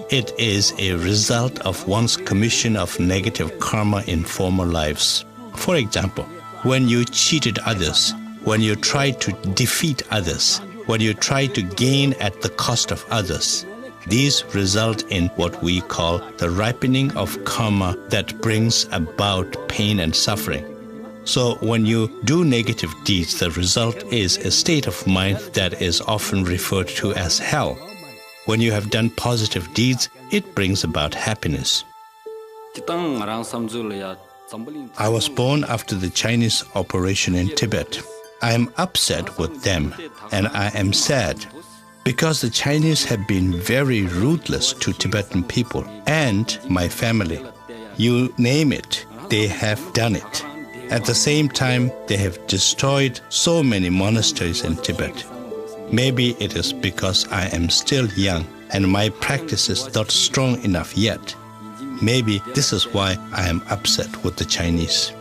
It is a result of one's commission of negative karma in former lives. For example, when you cheated others, when you tried to defeat others, when you try to gain at the cost of others, these result in what we call the ripening of karma that brings about pain and suffering. So when you do negative deeds, the result is a state of mind that is often referred to as hell. When you have done positive deeds, it brings about happiness. I was born after the Chinese operation in Tibet. I am upset with them, and I am sad because the Chinese have been very ruthless to Tibetan people and my family. You name it, they have done it. At the same time, they have destroyed so many monasteries in Tibet. Maybe it is because I am still young and my practice is not strong enough yet. Maybe this is why I am upset with the Chinese.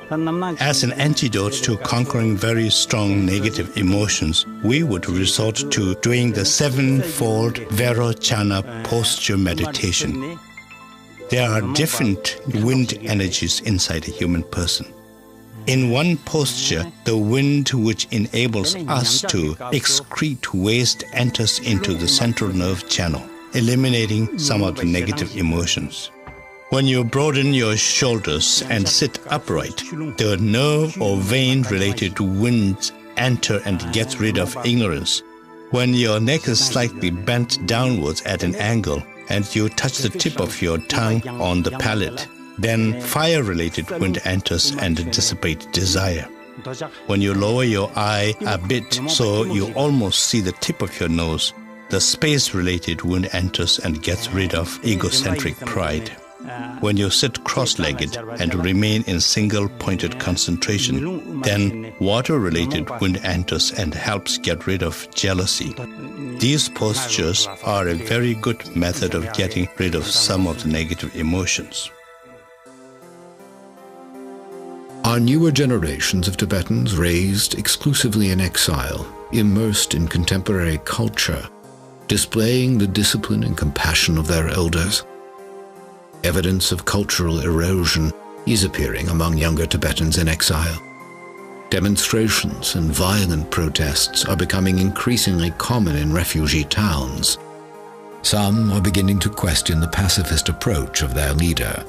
As an antidote to conquering very strong negative emotions, we would resort to doing the sevenfold Vairocana posture meditation. There are different wind energies inside a human person. In one posture, the wind which enables us to excrete waste enters into the central nerve channel, eliminating some of the negative emotions. When you broaden your shoulders and sit upright, the nerve or vein-related winds enter and get rid of ignorance. When your neck is slightly bent downwards at an angle and you touch the tip of your tongue on the palate, then fire-related wind enters and dissipates desire. When you lower your eye a bit so you almost see the tip of your nose, the space-related wind enters and gets rid of egocentric pride. When you sit cross-legged and remain in single-pointed concentration, then water-related wind enters and helps get rid of jealousy. These postures are a very good method of getting rid of some of the negative emotions. Are newer generations of Tibetans raised exclusively in exile, immersed in contemporary culture, displaying the discipline and compassion of their elders? Evidence of cultural erosion is appearing among younger Tibetans in exile. Demonstrations and violent protests are becoming increasingly common in refugee towns. Some are beginning to question the pacifist approach of their leader.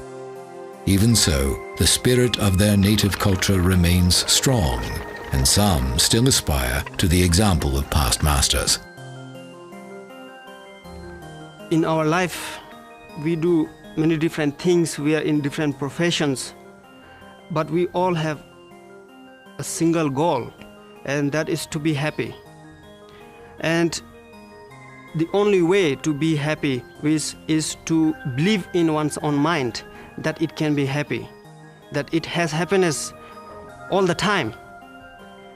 Even so, the spirit of their native culture remains strong, and some still aspire to the example of past masters. In our life, we do many different things, we are in different professions, but we all have a single goal, and that is to be happy. And the only way to be happy is to believe in one's own mind that it can be happy, that it has happiness all the time.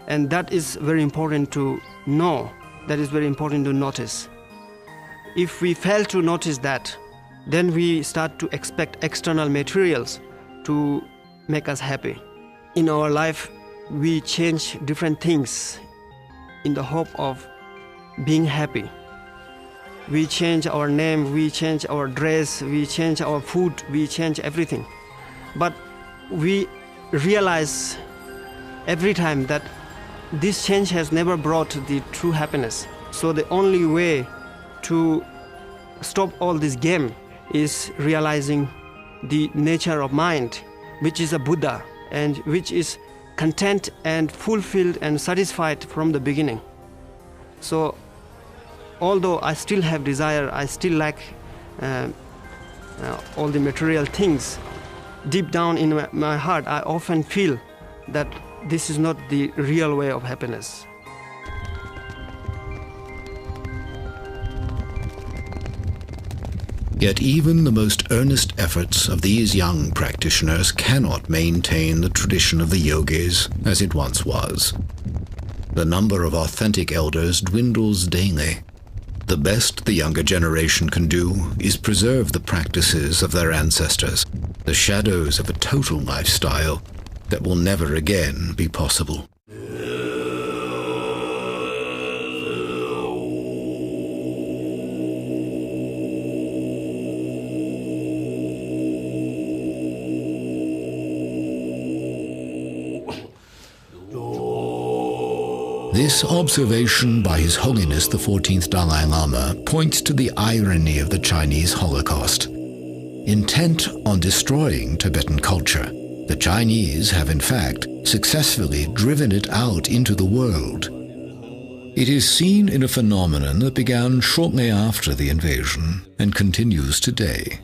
And that is very important to know, that is very important to notice. If we fail to notice that, then we start to expect external materials to make us happy. In our life, we change different things in the hope of being happy. We change our name, we change our dress, we change our food, we change everything. But we realize every time that this change has never brought the true happiness. So the only way to stop all this game is realizing the nature of mind, which is a Buddha and which is content and fulfilled and satisfied from the beginning. So although I still have desire, I still lack all the material things, deep down in my heart I often feel that this is not the real way of happiness. Yet even the most earnest efforts of these young practitioners cannot maintain the tradition of the yogis as it once was. The number of authentic elders dwindles daily. The best the younger generation can do is preserve the practices of their ancestors, the shadows of a total lifestyle that will never again be possible. This observation by His Holiness the 14th Dalai Lama points to the irony of the Chinese Holocaust. Intent on destroying Tibetan culture, the Chinese have in fact successfully driven it out into the world. It is seen in a phenomenon that began shortly after the invasion and continues today.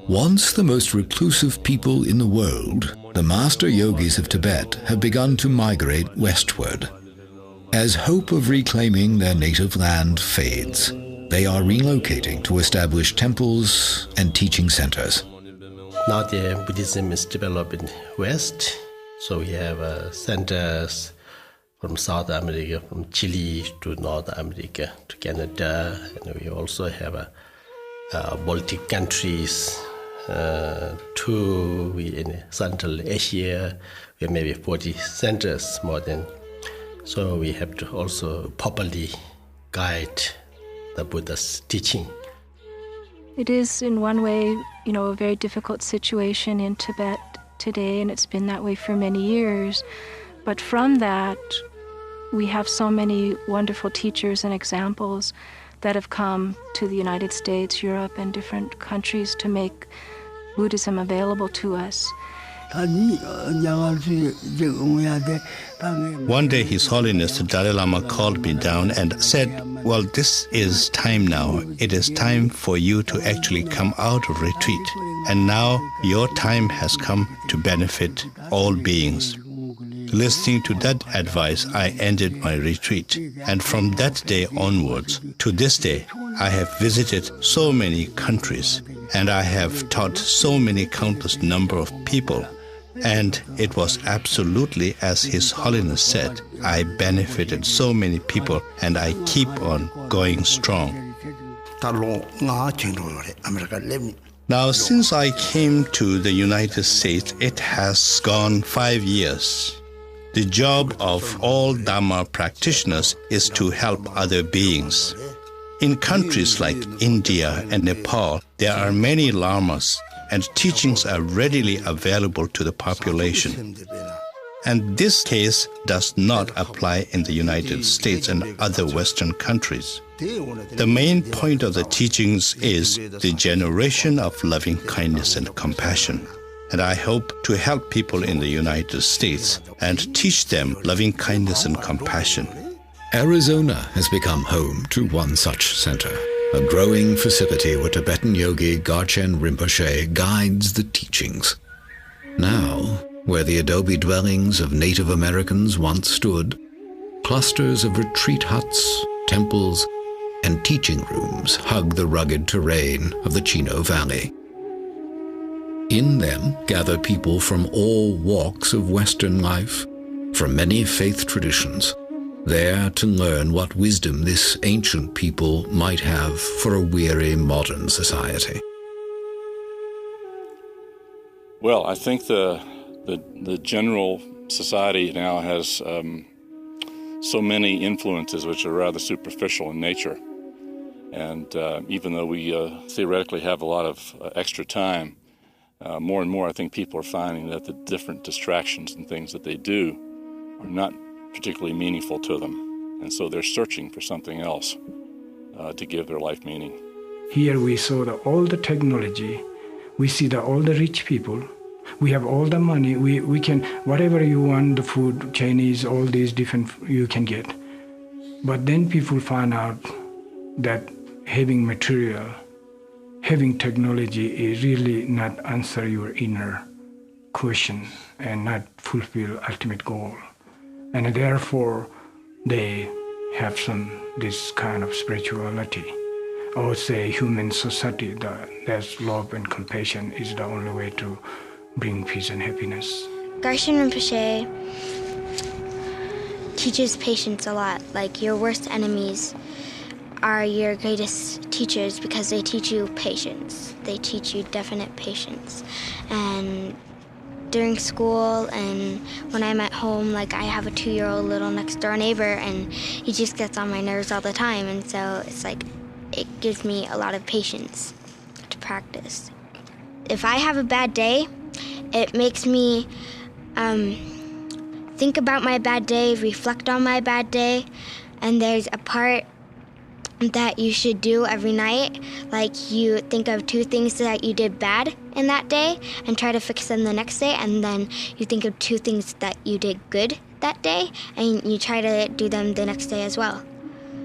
Once the most reclusive people in the world, the master yogis of Tibet have begun to migrate westward. As hope of reclaiming their native land fades, they are relocating to establish temples and teaching centers. Now the Buddhism is developing west, so we have centers from South America, from Chile to North America to Canada, and we also have Baltic countries, in Central Asia, we have maybe 40 centers more than. So we have to also properly guide the Buddha's teaching. It is in one way, a very difficult situation in Tibet today, and it's been that way for many years. But from that, we have so many wonderful teachers and examples that have come to the United States, Europe, and different countries to make Buddhism available to us. One day His Holiness the Dalai Lama called me down and said, well, this is time now. It is time for you to actually come out of retreat. And now your time has come to benefit all beings. Listening to that advice, I ended my retreat. And from that day onwards, to this day, I have visited so many countries, and I have taught so many countless number of people. And it was absolutely as His Holiness said. I benefited so many people, and I keep on going strong. Now, since I came to the United States, it has gone 5 years. The job of all Dharma practitioners is to help other beings. In countries like India and Nepal, there are many lamas, and teachings are readily available to the population. And this case does not apply in the United States and other Western countries. The main point of the teachings is the generation of loving kindness and compassion. And I hope to help people in the United States and teach them loving kindness and compassion. Arizona has become home to one such center, a growing facility where Tibetan yogi Garchen Rinpoche guides the teachings. Now, where the adobe dwellings of Native Americans once stood, clusters of retreat huts, temples, and teaching rooms hug the rugged terrain of the Chino Valley. In them gather people from all walks of Western life, from many faith traditions, there to learn what wisdom this ancient people might have for a weary modern society. Well, I think the general society now has so many influences which are rather superficial in nature. And even though we theoretically have a lot of extra time, more and more I think people are finding that the different distractions and things that they do are not particularly meaningful to them. And so they're searching for something else to give their life meaning. Here we saw all the technology. We see all the rich people. We have all the money. We can, whatever you want, the food, Chinese, all these different, you can get. But then people find out that having material, having technology is really not answer your inner question and not fulfill ultimate goal. And therefore, they have this kind of spirituality. Or say human society, there's love and compassion is the only way to bring peace and happiness. Garshin Rinpoche teaches patience a lot. Like, your worst enemies are your greatest teachers because they teach you patience. They teach you definite patience. And during school and when I'm at home, like, I have a 2-year-old little next door neighbor and he just gets on my nerves all the time. And so it's like, it gives me a lot of patience to practice. If I have a bad day, it makes me think about my bad day, reflect on my bad day, and there's a part that you should do every night. Like, you think of 2 things that you did bad in that day and try to fix them the next day, and then you think of 2 things that you did good that day and you try to do them the next day as well.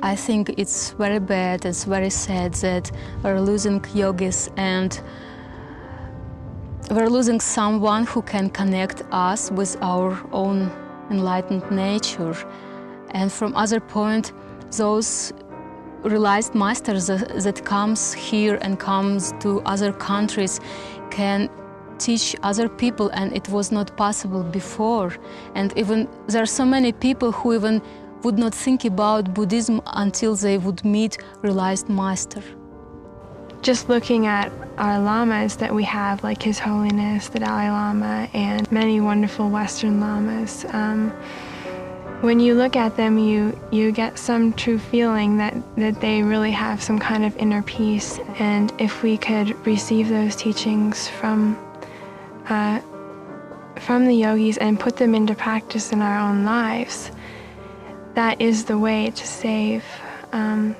I think it's very bad, it's very sad that we're losing yogis and we're losing someone who can connect us with our own enlightened nature. And from other point, those realized masters that comes here and comes to other countries can teach other people, and it was not possible before. And even there are so many people who even would not think about Buddhism until they would meet realized master. Just looking at our lamas that we have, like His Holiness, the Dalai Lama, and many wonderful Western lamas, when you look at them, you get some true feeling that they really have some kind of inner peace. And if we could receive those teachings from the yogis and put them into practice in our own lives, that is the way to save.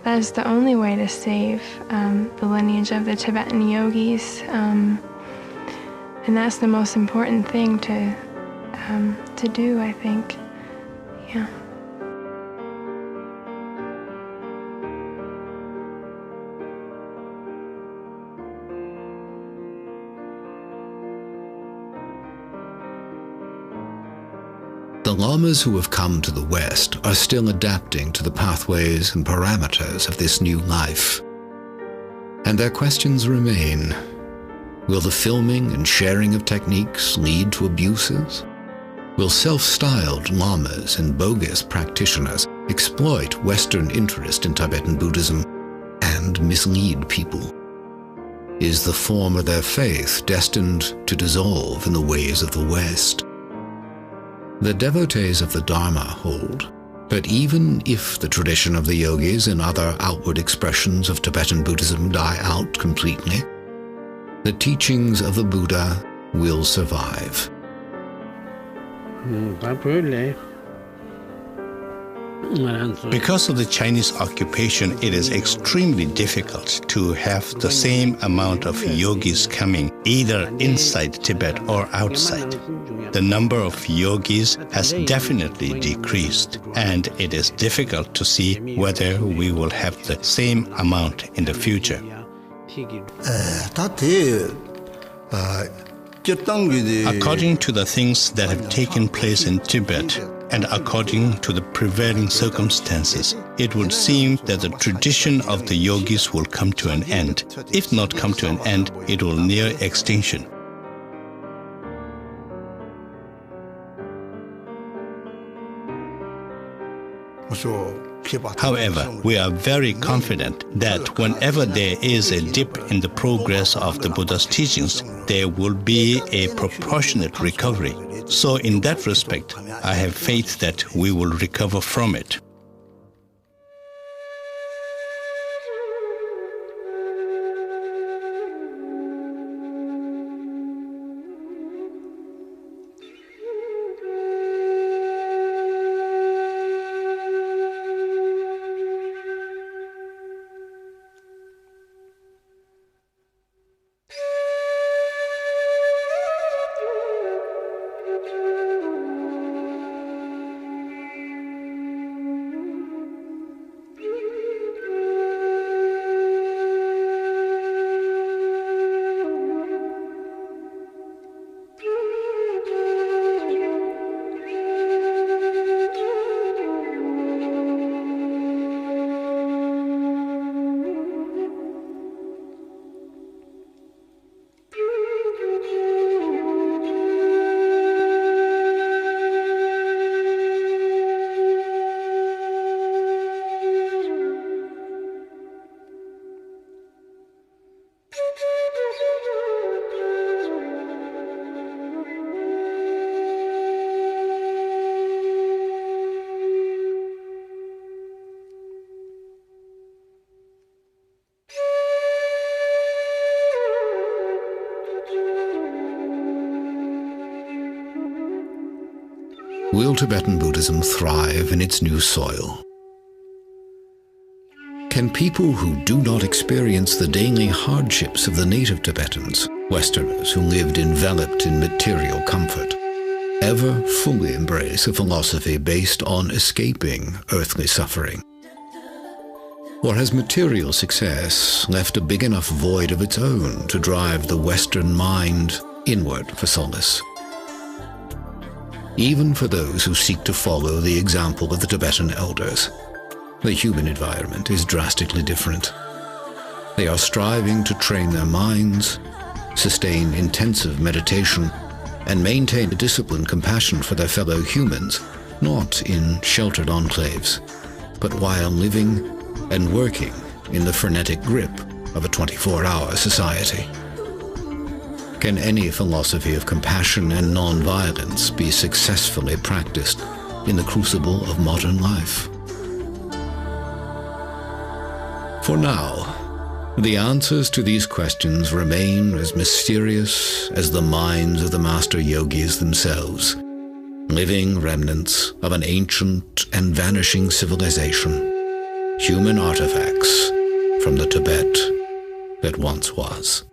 That is the only way to save the lineage of the Tibetan yogis. And that's the most important thing to do, I think. Yeah. The lamas who have come to the West are still adapting to the pathways and parameters of this new life. And their questions remain. Will the filming and sharing of techniques lead to abuses? Will self-styled lamas and bogus practitioners exploit Western interest in Tibetan Buddhism and mislead people? Is the form of their faith destined to dissolve in the ways of the West? The devotees of the Dharma hold, but even if the tradition of the yogis and other outward expressions of Tibetan Buddhism die out completely, the teachings of the Buddha will survive. Because of the Chinese occupation, it is extremely difficult to have the same amount of yogis coming either inside Tibet or outside. The number of yogis has definitely decreased, and it is difficult to see whether we will have the same amount in the future. According to the things that have taken place in Tibet, and according to the prevailing circumstances, it would seem that the tradition of the yogis will come to an end. If not come to an end, it will near extinction. However, we are very confident that whenever there is a dip in the progress of the Buddha's teachings, there will be a proportionate recovery. So in that respect, I have faith that we will recover from it. Will Tibetan Buddhism thrive in its new soil? Can people who do not experience the daily hardships of the native Tibetans, Westerners who lived enveloped in material comfort, ever fully embrace a philosophy based on escaping earthly suffering? Or has material success left a big enough void of its own to drive the Western mind inward for solace? Even for those who seek to follow the example of the Tibetan elders, the human environment is drastically different. They are striving to train their minds, sustain intensive meditation, and maintain a disciplined compassion for their fellow humans, not in sheltered enclaves, but while living and working in the frenetic grip of a 24-hour society. Can any philosophy of compassion and non-violence be successfully practiced in the crucible of modern life? For now, the answers to these questions remain as mysterious as the minds of the master yogis themselves, living remnants of an ancient and vanishing civilization, human artifacts from the Tibet that once was.